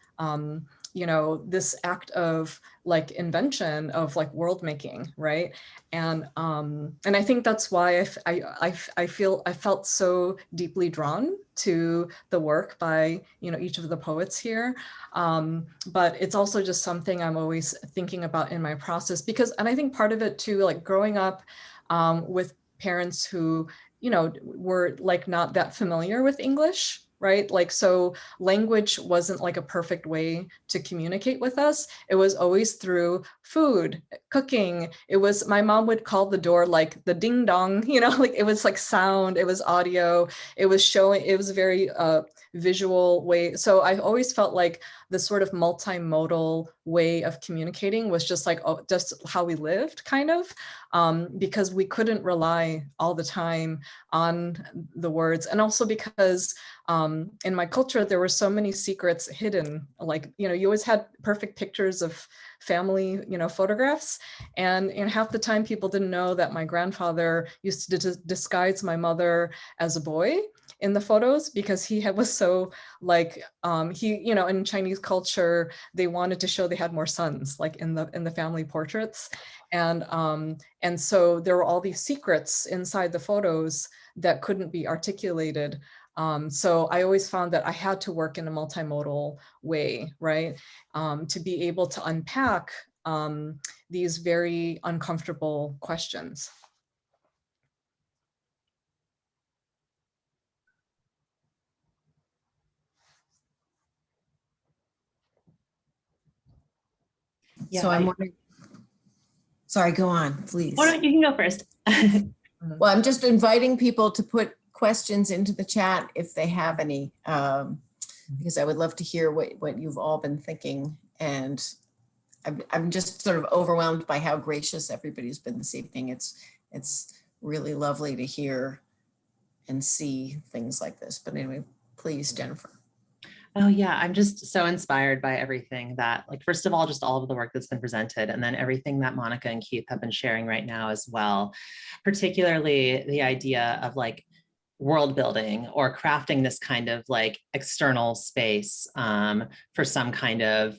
you know, this act of like invention, of like world making, right? And I think that's why I felt so deeply drawn to the work by, you know, each of the poets here. But it's also just something I'm always thinking about in my process, because, and I think part of it too, like growing up with parents who, you know, were like not that familiar with English, right? Like, so language wasn't like a perfect way to communicate with us. It was always through food, cooking. It was, my mom would call the door like the ding dong, you know, like it was like sound, it was audio, it was showing, it was a very visual way. So I always felt like this sort of multimodal way of communicating was just like, oh, just how we lived, kind of, because we couldn't rely all the time on the words. And also because in my culture, there were so many secrets hidden. Like, you know, you always had perfect pictures of family, you know, photographs. And half the time people didn't know that my grandfather used to disguise my mother as a boy in the photos, because he was so like, he, you know, in Chinese culture, they wanted to show they had more sons, like in the family portraits. And so there were all these secrets inside the photos that couldn't be articulated. So I always found that I had to work in a multimodal way, right? To be able to unpack these very uncomfortable questions. Yeah, So I'm wondering, sorry, go on, please. Oh, no, you can go first. Well, I'm just inviting people to put questions into the chat if they have any, because I would love to hear what you've all been thinking. And I'm just sort of overwhelmed by how gracious everybody's been this evening. It's really lovely to hear and see things like this. But anyway, please, Jennifer. Oh yeah, I'm just so inspired by everything that, like, first of all, just all of the work that's been presented, and then everything that Monica and Keith have been sharing right now as well, particularly the idea of like world building or crafting this kind of like external space for some kind of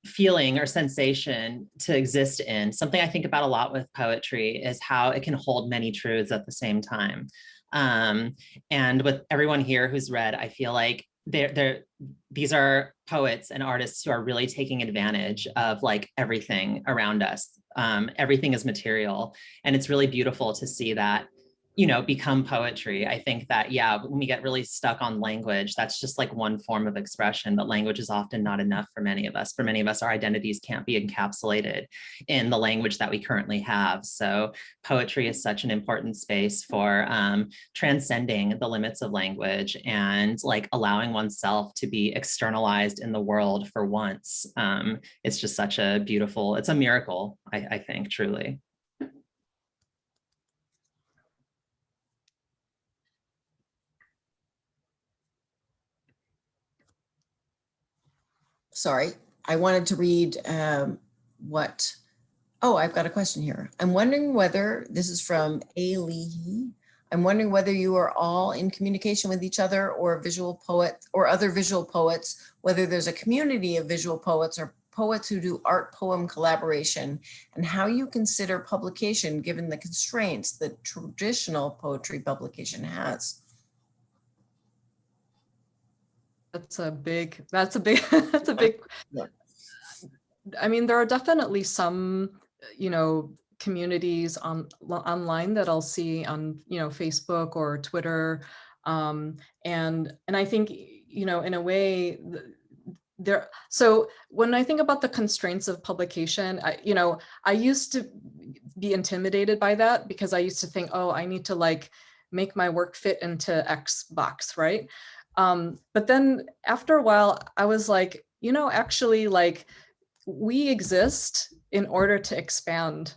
feeling or sensation to exist in. Something I think about a lot with poetry is how it can hold many truths at the same time. And with everyone here who's read, I feel like these are poets and artists who are really taking advantage of like everything around us. Everything is material, and it's really beautiful to see that, you know, become poetry. I think that, yeah, when we get really stuck on language, that's just like one form of expression, but language is often not enough for many of us. For many of us, our identities can't be encapsulated in the language that we currently have. So poetry is such an important space for transcending the limits of language and like allowing oneself to be externalized in the world for once. It's just such a beautiful, it's a miracle, I think, truly. Sorry, I wanted to read what Oh, I've got a question here. I'm wondering whether, this is from A. Leahy. I'm wondering whether you are all in communication with each other or visual poet or other visual poets, whether there's a community of visual poets or poets who do art poem collaboration, and how you consider publication given the constraints that traditional poetry publication has. That's a big, that's a big, Yeah. I mean, there are definitely some, communities online that I'll see on, Facebook or Twitter. And I think, in a way, there, so when I think about the constraints of publication, I used to be intimidated by that because I used to think, oh, I need to like make my work fit into X box, right? But then after a while, I was like, actually, like, we exist in order to expand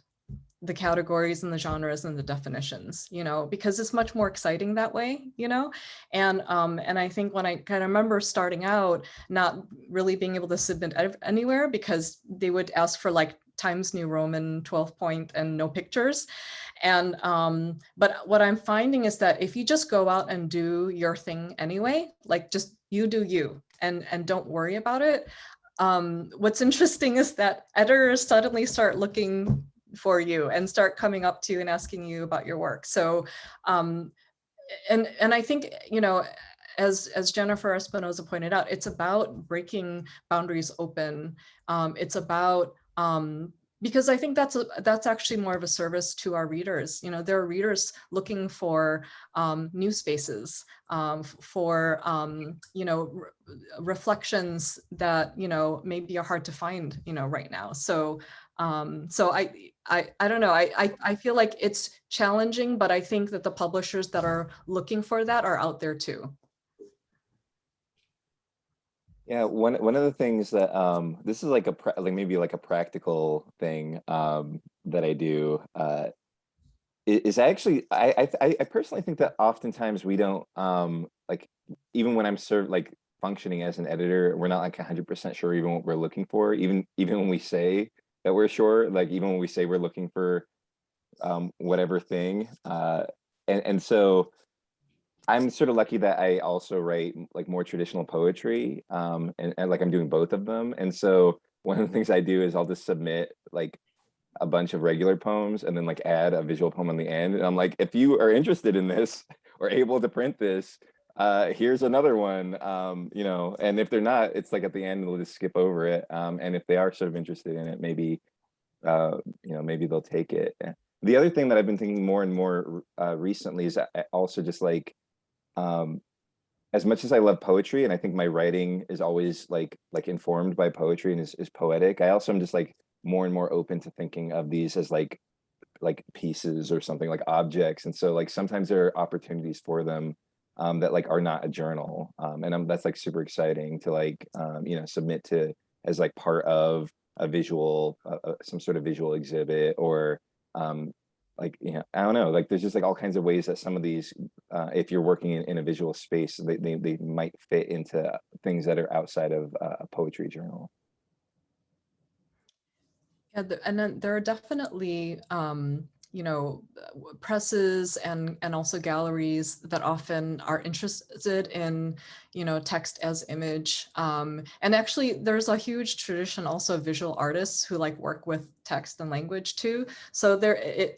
the categories and the genres and the definitions, because it's much more exciting that way, and I think when I kind of remember starting out, not really being able to submit anywhere because they would ask for like Times New Roman 12 point and no pictures. And but what I'm finding is that if you just go out and do your thing anyway, like just you do you and don't worry about it, what's interesting is that editors suddenly start looking for you and start coming up to you and asking you about your work. So, and I think, as Jennifer Espinoza pointed out, it's about breaking boundaries open. It's about, because I think that's actually more of a service to our readers. There are readers looking for new spaces, for reflections that maybe are hard to find right now. So I don't know. I feel like it's challenging, but I think that the publishers that are looking for that are out there too. Yeah, one of the things that this is like maybe like a practical thing that I do is actually I personally think that oftentimes we don't like, even when I'm like functioning as an editor, we're not like 100% sure even what we're looking for, even when we say that we're sure, like even when we say we're looking for whatever thing, and so I'm sort of lucky that I also write like more traditional poetry, and like I'm doing both of them. And so one of the things I do is I'll just submit like a bunch of regular poems and then like add a visual poem on the end. And I'm like, if you are interested in this or able to print this, here's another one, and if they're not, it's like at the end, they'll just skip over it. And if they are sort of interested in it, maybe, maybe they'll take it. The other thing that I've been thinking more and more recently is also just like, as much as I love poetry, and I think my writing is always like informed by poetry and is poetic, I also am just like more and more open to thinking of these as like pieces or something, like objects. And so like sometimes there are opportunities for them that like are not a journal, and that's like super exciting to like submit to as like part of a visual, some sort of visual exhibit, or like, I don't know, like there's just like all kinds of ways that some of these, if you're working in a visual space, they might fit into things that are outside of a poetry journal. Yeah, and then there are definitely, presses and also galleries that often are interested in, text as image. And actually, there's a huge tradition also of visual artists who like work with text and language too. So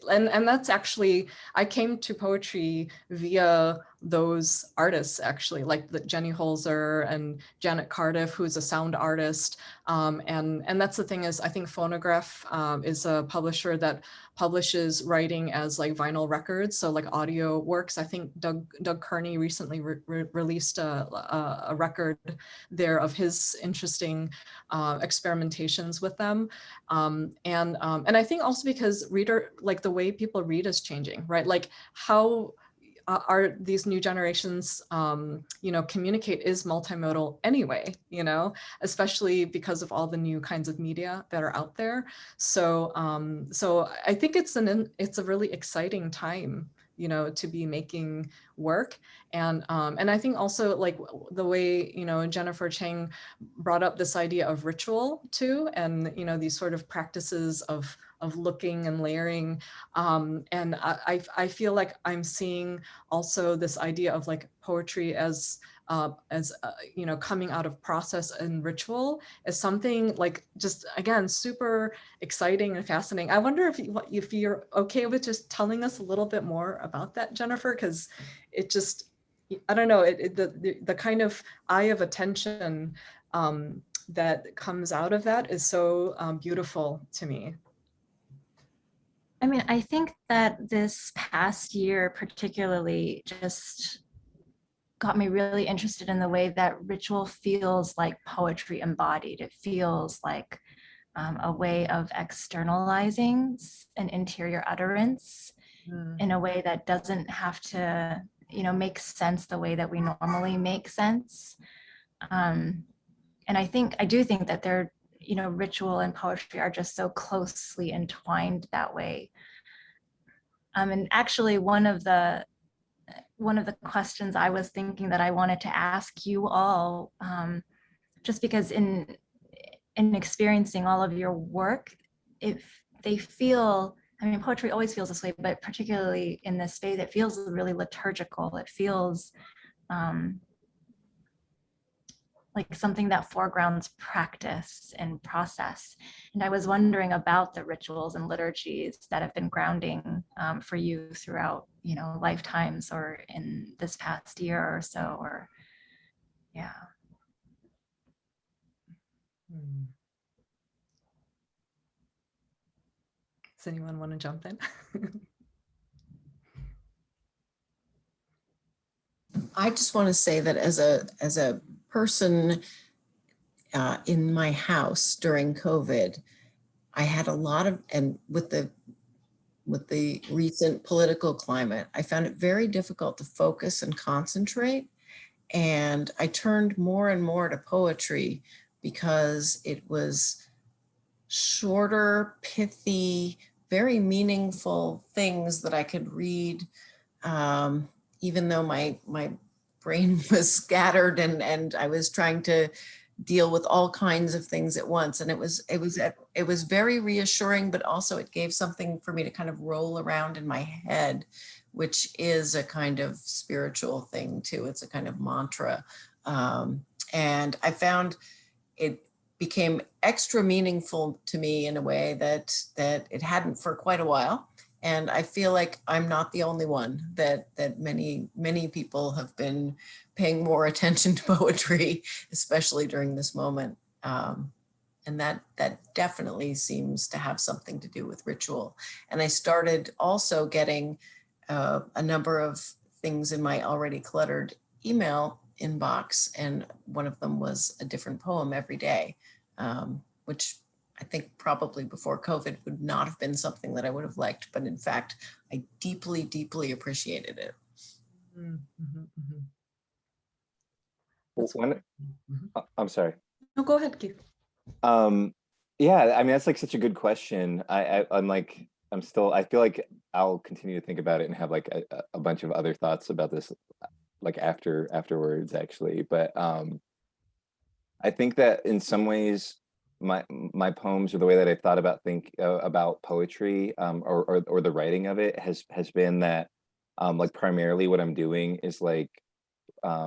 and that's actually, I came to poetry via those artists actually, like Jenny Holzer and Janet Cardiff, who's a sound artist. And that's the thing is, I think Phonograph is a publisher that publishes writing as like vinyl records, so like audio works. I think Doug Kearney recently released a record there of his interesting experimentations with them. And I think also because like the way people read is changing, right? Like how are these new generations, communicate is multimodal anyway, especially because of all the new kinds of media that are out there. So, so I think it's a really exciting time, to be making work. And I think also like the way, Jennifer Cheng brought up this idea of ritual too, and, these sort of practices of of looking and layering. And I feel like I'm seeing also this idea of like poetry as you know, coming out of process and ritual as something like just, again, super exciting and fascinating. I wonder if you're okay with just telling us a little bit more about that, Jennifer, because it just, I don't know, the kind of eye of attention that comes out of that is so beautiful to me. I mean, I think that this past year particularly just got me really interested in the way that ritual feels like poetry embodied. It feels like a way of externalizing an interior utterance in a way that doesn't have to, you know, make sense the way that we normally make sense. And I do think that they're, you know, ritual and poetry are just so closely entwined that way. And actually one of the questions I was thinking that I wanted to ask you all, just because in experiencing all of your work, if they feel, I mean, poetry always feels this way, but particularly in this space, it feels really liturgical. It feels like something that foregrounds practice and process. And I was wondering about the rituals and liturgies that have been grounding for you throughout, you know, lifetimes or in this past year or so, or yeah. Does anyone want to jump in? I just want to say that as a person in my house during COVID, I had a lot of, and with the recent political climate, I found it very difficult to focus and concentrate. And I turned more and more to poetry because it was shorter, pithy, very meaningful things that I could read, even though my brain was scattered and I was trying to deal with all kinds of things at once. And it was very reassuring, but also it gave something for me to kind of roll around in my head, which is a kind of spiritual thing too. It's a kind of mantra. And I found it became extra meaningful to me in a way that it hadn't for quite a while. And I feel like I'm not the only one, that many people have been paying more attention to poetry, especially during this moment. And that definitely seems to have something to do with ritual. And I started also getting a number of things in my already cluttered email inbox, and one of them was a different poem every day, which I think probably before COVID would not have been something that I would have liked, but in fact, I deeply, deeply appreciated it. I'm sorry. No, go ahead, Keith. Yeah, I mean, that's like such a good question. I feel like I'll continue to think about it and have like a bunch of other thoughts about this like afterwards actually. But I think that in some ways my poems, or the way that I thought about about poetry, or the writing of it has been that like primarily what I'm doing is like sort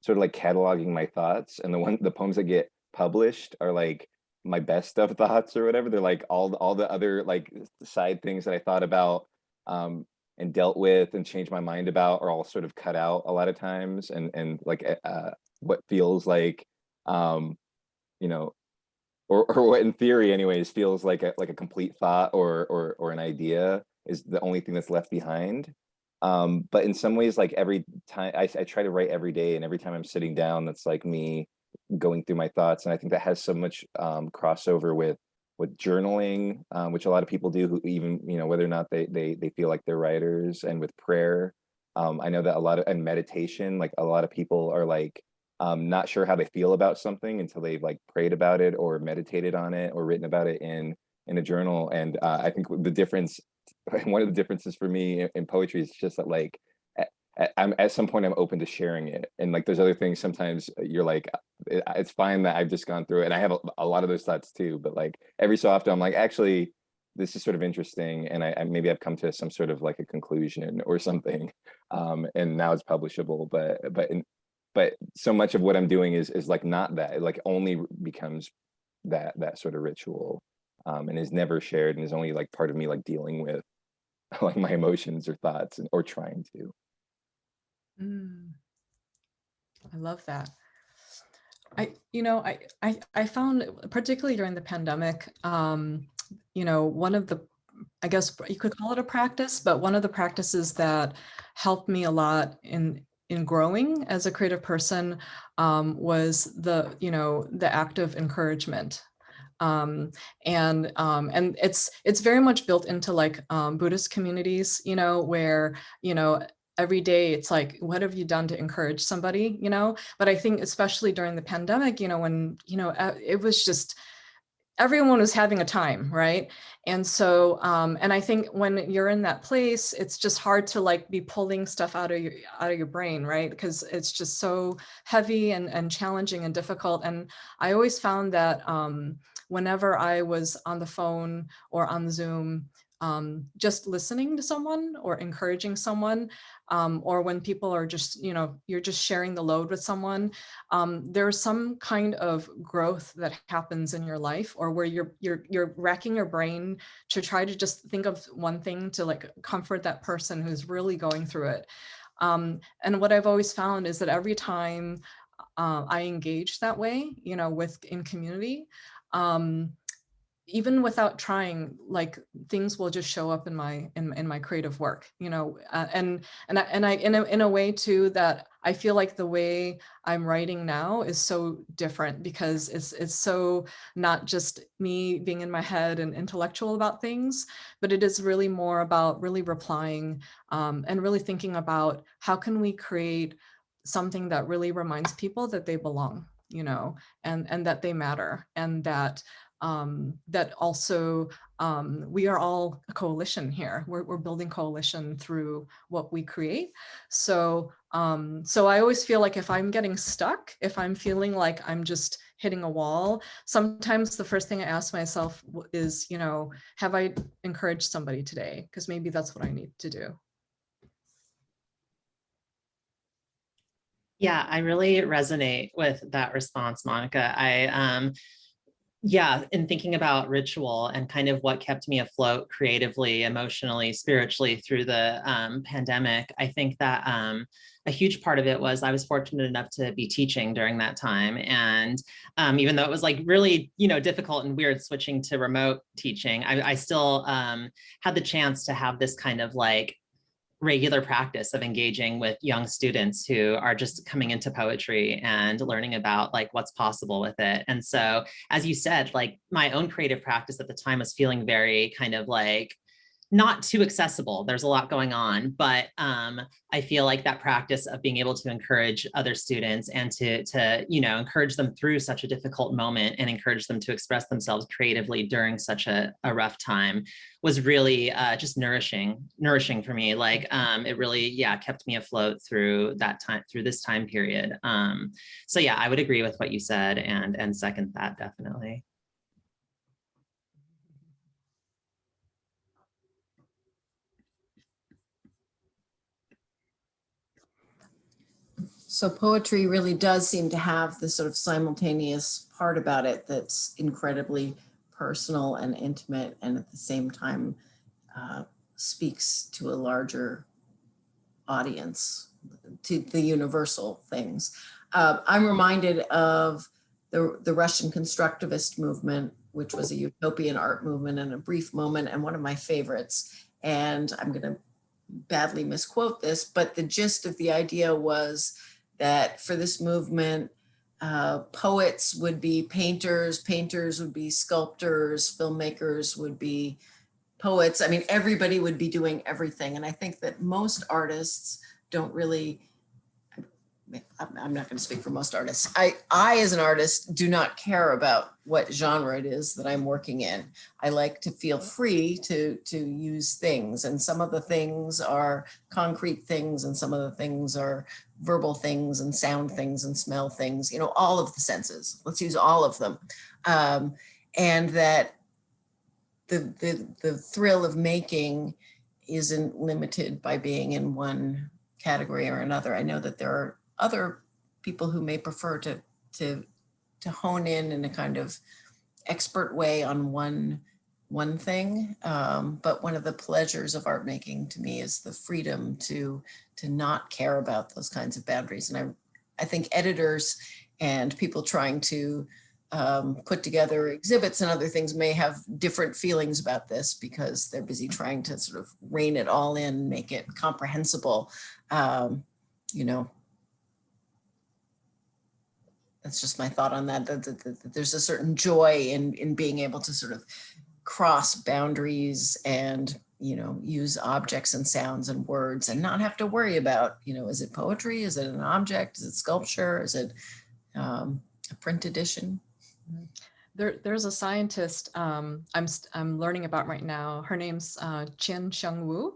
of like cataloging my thoughts, and the poems that get published are like my best of thoughts or whatever. They're like all the other like side things that I thought about and dealt with and changed my mind about are all sort of cut out a lot of times, and like what feels like you know, or what in theory anyways feels like a complete thought or an idea is the only thing that's left behind. But in some ways, like every time I try to write every day, and every time I'm sitting down, that's like me going through my thoughts. And I think that has so much crossover with journaling, which a lot of people do, who even, you know, whether or not they feel like they're writers, and with prayer. I know that and meditation, like a lot of people are like not sure how they feel about something until they've like prayed about it or meditated on it or written about it in a journal. And I think the difference, one of the differences for me in poetry is just that like at some point I'm open to sharing it, and like there's other things sometimes you're like it's fine that I've just gone through it, and I have a lot of those thoughts too, but like every so often I'm like, actually this is sort of interesting, and I maybe I've come to some sort of like a conclusion or something, and now it's publishable. But so much of what I'm doing is like not that. It like only becomes that sort of ritual, and is never shared, and is only like part of me like dealing with like my emotions or thoughts or trying to. I love that. I found, particularly during the pandemic, one of the, I guess you could call it a practice, but one of the practices that helped me a lot in growing as a creative person was the act of encouragement. And it's very much built into like Buddhist communities, where, every day it's like, what have you done to encourage somebody, But I think especially during the pandemic, when, it was just, everyone was having a time, right? And so, and I think when you're in that place, it's just hard to like be pulling stuff out of your brain, right? Because it's just so heavy and challenging and difficult. And I always found that whenever I was on the phone or on Zoom, just listening to someone or encouraging someone, or when people are just, you're just sharing the load with someone, there's some kind of growth that happens in your life, or where you're racking your brain to try to just think of one thing to like comfort that person who's really going through it. And what I've always found is that every time I engage that way, in community, even without trying, like things will just show up in my creative work, and I in a way too, that I feel like the way I'm writing now is so different, because it's so not just me being in my head and intellectual about things, but it is really more about really replying, and really thinking about how can we create something that really reminds people that they belong, and that they matter, and that that also we are all a coalition here. We're building coalition through what we create. So so I always feel like if I'm getting stuck, if I'm feeling like I'm just hitting a wall, sometimes the first thing I ask myself is, have I encouraged somebody today? Because maybe that's what I need to do. Yeah, I really resonate with that response, Monica. Yeah, in thinking about ritual and kind of what kept me afloat creatively, emotionally, spiritually through the pandemic, I think that a huge part of it was I was fortunate enough to be teaching during that time. And even though it was like really, difficult and weird switching to remote teaching, I still had the chance to have this kind of like regular practice of engaging with young students who are just coming into poetry and learning about like what's possible with it. And so, as you said, like my own creative practice at the time was feeling very kind of like not too accessible. There's a lot going on, but I feel like that practice of being able to encourage other students and to encourage them through such a difficult moment and encourage them to express themselves creatively during such a rough time was really just nourishing for me. Like it really, kept me afloat through this time period. So yeah, I would agree with what you said and second that definitely. So poetry really does seem to have this sort of simultaneous part about it that's incredibly personal and intimate, and at the same time speaks to a larger audience, to the universal things. I'm reminded of the Russian constructivist movement, which was a utopian art movement and a brief moment, and one of my favorites. And I'm going to badly misquote this, but the gist of the idea was that for this movement, poets would be painters, painters would be sculptors, filmmakers would be poets. I mean, everybody would be doing everything. And I think that most artists don't really, I'm not going to speak for most artists. I, as an artist, do not care about what genre it is that I'm working in. I like to feel free to use things. And some of the things are concrete things, and some of the things are verbal things and sound things and smell things, all of the senses. Let's use all of them. And that the thrill of making isn't limited by being in one category or another. I know that there are other people who may prefer to hone in a kind of expert way on one thing. But one of the pleasures of art making to me is the freedom to not care about those kinds of boundaries. And I think editors and people trying to put together exhibits and other things may have different feelings about this because they're busy trying to sort of rein it all in, make it comprehensible. You know, that's just my thought on that. That there's a certain joy in being able to sort of cross boundaries and, you know, use objects and sounds and words and not have to worry about, you know, is it poetry? Is it an object? Is it sculpture? Is it a print edition? There's a scientist I'm learning about right now. Her name's Chien Wu,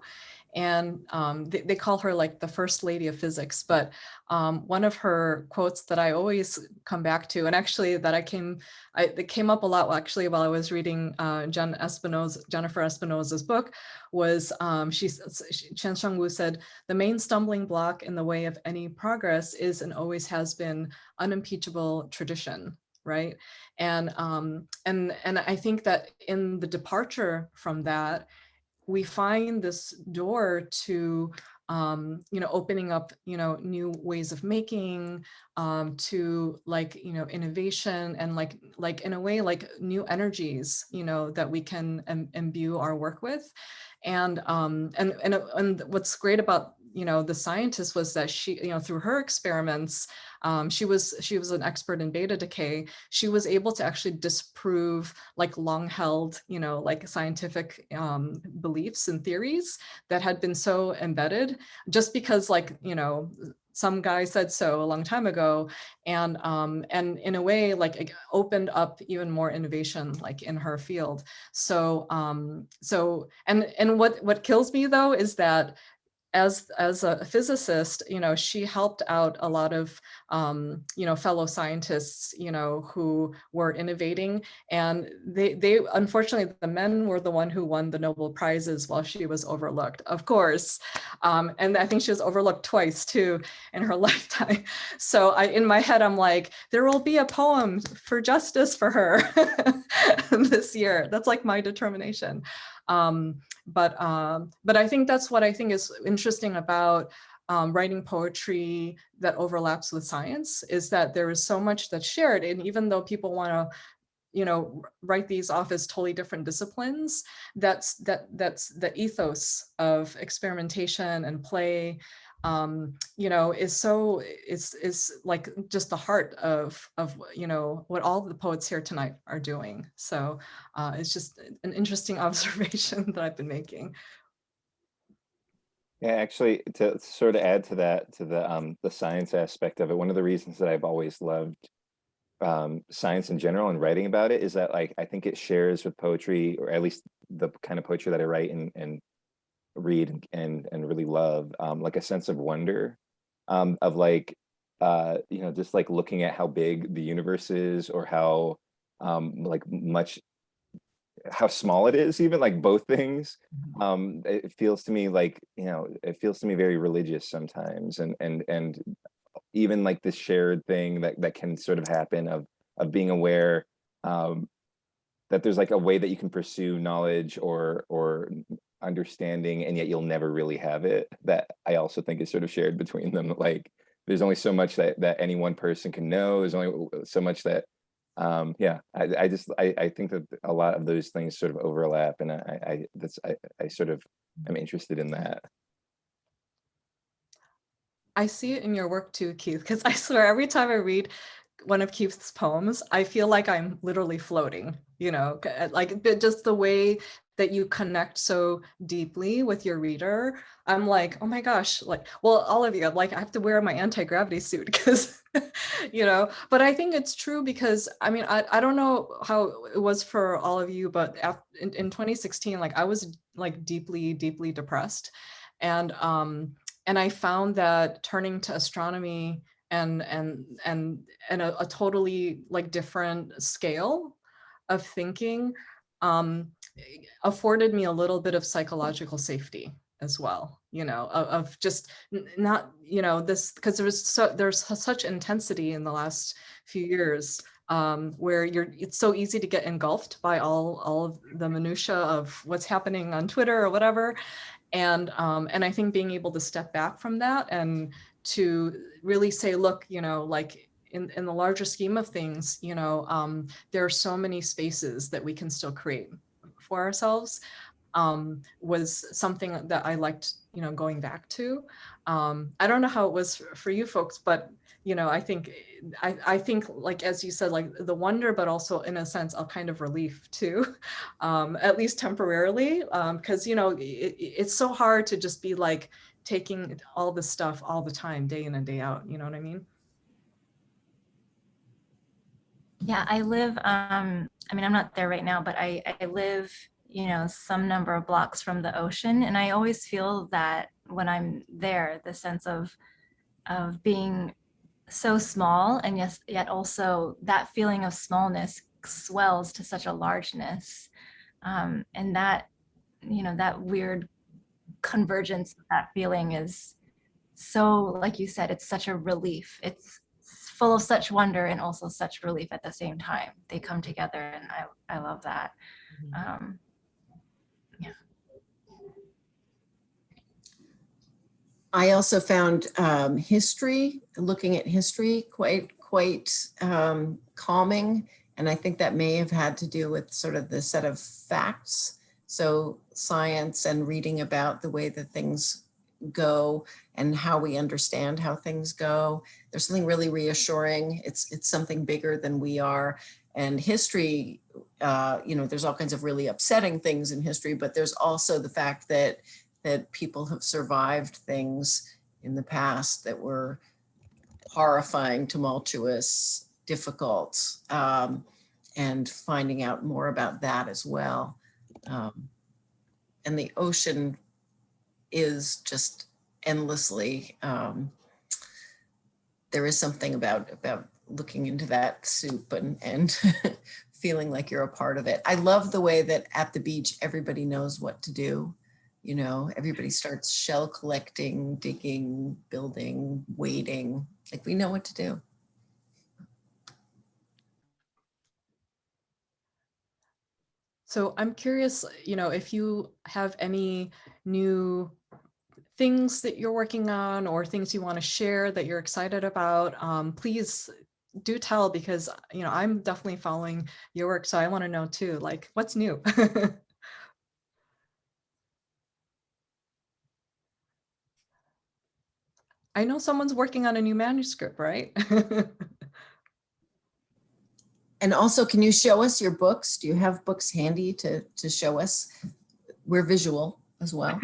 and they call her like the first lady of physics. But one of her quotes that I always come back to, and actually that it came up a lot actually while I was reading Jennifer Espinoza's book, was Chien Wu said, "The main stumbling block in the way of any progress is and always has been unimpeachable tradition." Right. And I think that in the departure from that, we find this door to, you know, opening up, you know, new ways of making, to like, you know, innovation and like in a way, like new energies, you know, that we can imbue our work with. And what's great about, you know, the scientist was that she, you know, through her experiments, she was an expert in beta decay. She was able to actually disprove like long held, you know, like scientific beliefs and theories that had been so embedded just because, like, you know, some guy said so a long time ago, and in a way, like, it opened up even more innovation, like in her field. So and what kills me though is that as a physicist, you know, she helped out a lot of, you know, fellow scientists, you know, who were innovating, and they unfortunately, the men were the one who won the Nobel Prizes while she was overlooked, of course. And I think she was overlooked twice too in her lifetime. So in my head, I'm like, there will be a poem for justice for her this year. That's like my determination. But I think that's what I think is interesting about writing poetry that overlaps with science, is that there is so much that's shared. And even though people want to, you know, write these off as totally different disciplines, that's the ethos of experimentation and play, you know, is like just the heart of, you know, what all the poets here tonight are doing. So it's just an interesting observation that I've been making. Yeah, actually, to sort of add to that, to the science aspect of it, one of the reasons that I've always loved science in general and writing about it is that, like, I think it shares with poetry, or at least the kind of poetry that I write and read and really love, like a sense of wonder, of like, you know, just like looking at how big the universe is, or how like much, how small it is, even, like both things. It feels to me like, you know, it feels to me very religious sometimes, and even like this shared thing that can sort of happen of being aware, that there's like a way that you can pursue knowledge or understanding, and yet you'll never really have it, that I also think is sort of shared between them. Like, there's only so much that any one person can know. There's only so much that, yeah, I think that a lot of those things sort of overlap, and I sort of am interested in that. I see it in your work too, Keith, because I swear every time I read one of Keith's poems, I feel like I'm literally floating, you know, like just the way that you connect so deeply with your reader. I'm like, oh my gosh, like, well, all of you, like, I have to wear my anti-gravity suit because, you know, but I think it's true because, I mean, I don't know how it was for all of you, but in 2016, like, I was like deeply, deeply depressed. And I found that turning to astronomy and a totally like different scale of thinking, afforded me a little bit of psychological safety as well, you know, of just not, you know, this, because there's such intensity in the last few years, where it's so easy to get engulfed by all of the minutia of what's happening on Twitter or whatever. And I think being able to step back from that and to really say, look, you know, like in the larger scheme of things, you know, there are so many spaces that we can still create for ourselves, was something that I liked, you know, going back to. I don't know how it was for you folks, but, you know, I think like, as you said, like the wonder, but also in a sense, a kind of relief too, at least temporarily, because, you know, it's so hard to just be like taking all this stuff all the time, day in and day out, you know what I mean? Yeah, I live, I mean, I'm not there right now, but I live, you know, some number of blocks from the ocean. And I always feel that when I'm there, the sense of being so small, and yes, yet also that feeling of smallness swells to such a largeness. And that, you know, that weird convergence of that feeling is so, like you said, it's such a relief. It's full of such wonder and also such relief at the same time. They come together, and I love that. Yeah. I also found history, looking at history, quite calming. And I think that may have had to do with sort of the set of facts. So science and reading about the way that things go and how we understand how things go. There's something really reassuring. It's something bigger than we are. And history, you know, there's all kinds of really upsetting things in history, but there's also the fact that people have survived things in the past that were horrifying, tumultuous, difficult, and finding out more about that as well. And the ocean is just endlessly, there is something about looking into that soup and feeling like you're a part of it. I love the way that at the beach, everybody knows what to do. You know, everybody starts shell collecting, digging, building, wading, like we know what to do. So I'm curious, you know, if you have any new things that you're working on or things you want to share that you're excited about, please do tell, because, you know, I'm definitely following your work. So I want to know too, like, what's new? I know someone's working on a new manuscript, right? And also, can you show us your books? Do you have books handy to show us? We're visual as well.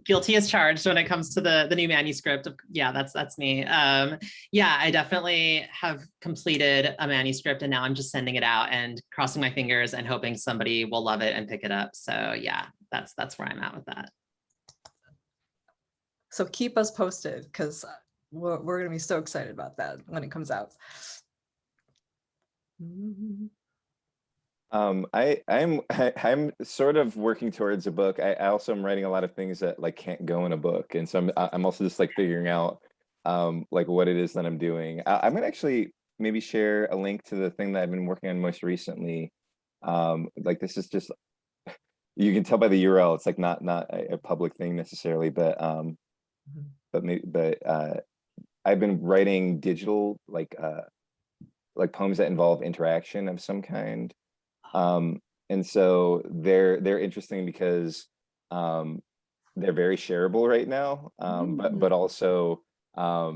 Guilty as charged when it comes to the new manuscript. Yeah, that's me. Yeah, I definitely have completed a manuscript, and now I'm just sending it out and crossing my fingers and hoping somebody will love it and pick it up. So yeah, that's where I'm at with that. So keep us posted, because we're going to be so excited about that when it comes out. I'm sort of working towards a book. I also am writing a lot of things that like can't go in a book, and so I'm also just like figuring out like what it is that I'm doing. I'm gonna actually maybe share a link to the thing that I've been working on most recently. Like this is just, you can tell by the URL, it's like not a public thing necessarily, but I've been writing digital like poems that involve interaction of some kind. And so they're interesting because they're very shareable right now, but also yeah,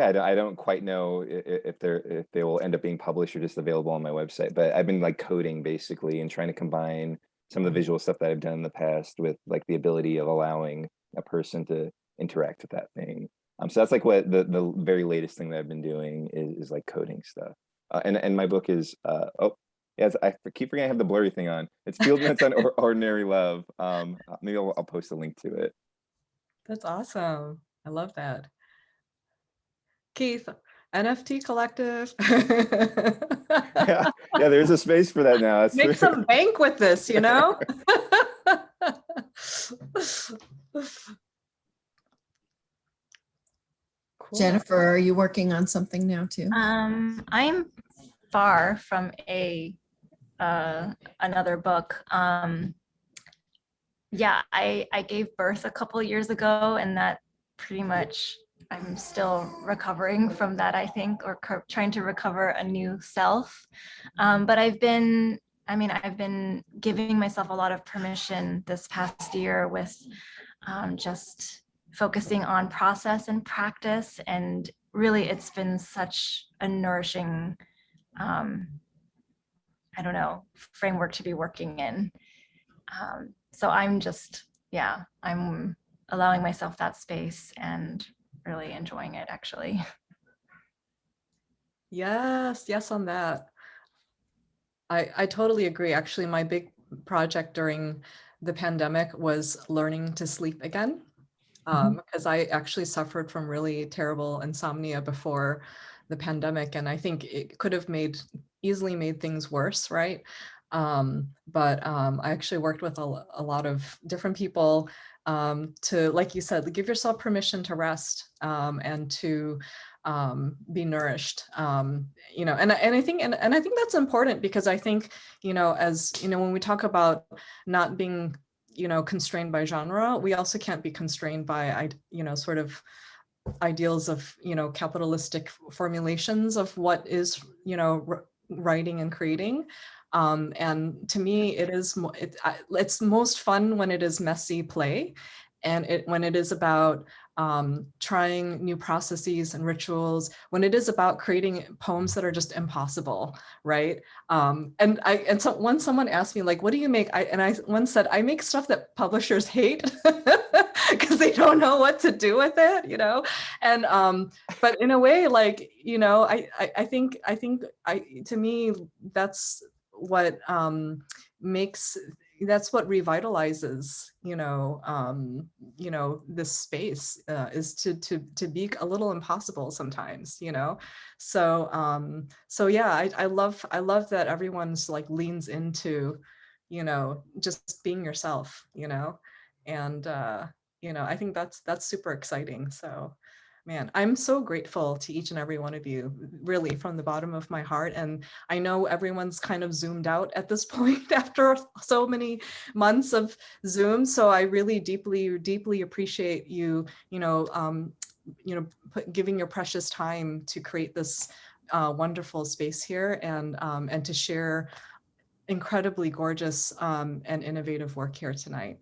I don't quite know if they will end up being published or just available on my website. But I've been like coding basically and trying to combine some of the visual stuff that I've done in the past with like the ability of allowing a person to interact with that thing. So that's like what the very latest thing that I've been doing is like coding stuff. And my book is oh yes, I keep forgetting I have the blurry thing on. It's Field Notes on Ordinary Love. Maybe I'll post a link to it. That's awesome. I love that. Keith, NFT collective. Yeah, yeah, there's a space for that now. That's Make true. some bank with this, you know? Cool. Jennifer, are you working on something now too? I'm far from another book. Yeah, I gave birth a couple years ago, and that pretty much I'm still recovering from that, I think, or trying to recover a new self. But I've been giving myself a lot of permission this past year with just focusing on process and practice. And really, it's been such a nourishing, I don't know, framework to be working in. So I'm just, yeah, I'm allowing myself that space and really enjoying it, actually. Yes, yes on that. I totally agree. Actually, my big project during the pandemic was learning to sleep again, because I actually suffered from really terrible insomnia before the pandemic, and I think it could have easily made things worse, right? But I actually worked with a lot of different people to, like you said, give yourself permission to rest and to be nourished. You know, and I think and I think that's important, because I think, you know, as you know, when we talk about not being, you know, constrained by genre, we also can't be constrained by, you know, sort of ideals of, you know, capitalistic formulations of what is, you know, writing and creating. And to me, it's most fun when it is messy play, and when it is about trying new processes and rituals, when it is about creating poems that are just impossible, right? And so once someone asked me, like, what do you make? I once said, I make stuff that publishers hate because they don't know what to do with it, you know? And but in a way, like, you know, I think to me, that's what that's what revitalizes, you know, this space, is to be a little impossible sometimes, you know. So so yeah, I love that everyone's like leans into, you know, just being yourself, you know. And you know, I think that's super exciting. So man, I'm so grateful to each and every one of you, really, from the bottom of my heart. And I know everyone's kind of zoomed out at this point after so many months of Zoom. So I really deeply, deeply appreciate you, you know, giving your precious time to create this wonderful space here, and to share incredibly gorgeous and innovative work here tonight.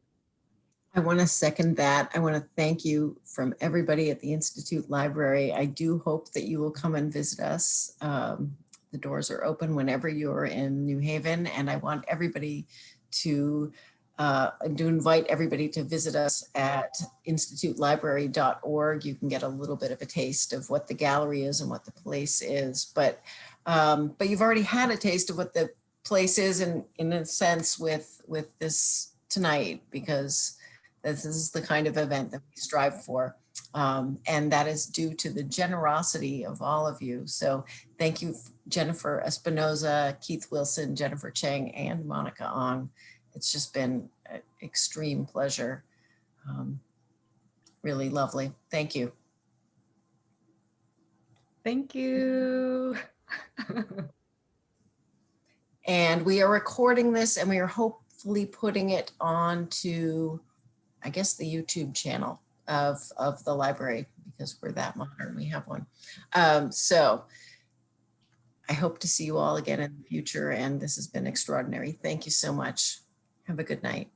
I want to second that. I want to thank you from everybody at the Institute Library. I do hope that you will come and visit us. The doors are open whenever you're in New Haven, and I want everybody to invite everybody to visit us at institutelibrary.org. You can get a little bit of a taste of what the gallery is and what the place is, but you've already had a taste of what the place is in a sense with this tonight, because this is the kind of event that we strive for. And that is due to the generosity of all of you. So thank you, Jennifer Espinoza, Keith Wilson, Jennifer Cheng, and Monica Ong. It's just been an extreme pleasure. Really lovely. Thank you. Thank you. And we are recording this, and we are hopefully putting it onto, I guess, the YouTube channel of the library, because we're that modern, we have one. So I hope to see you all again in the future, and this has been extraordinary. Thank you so much. Have a good night.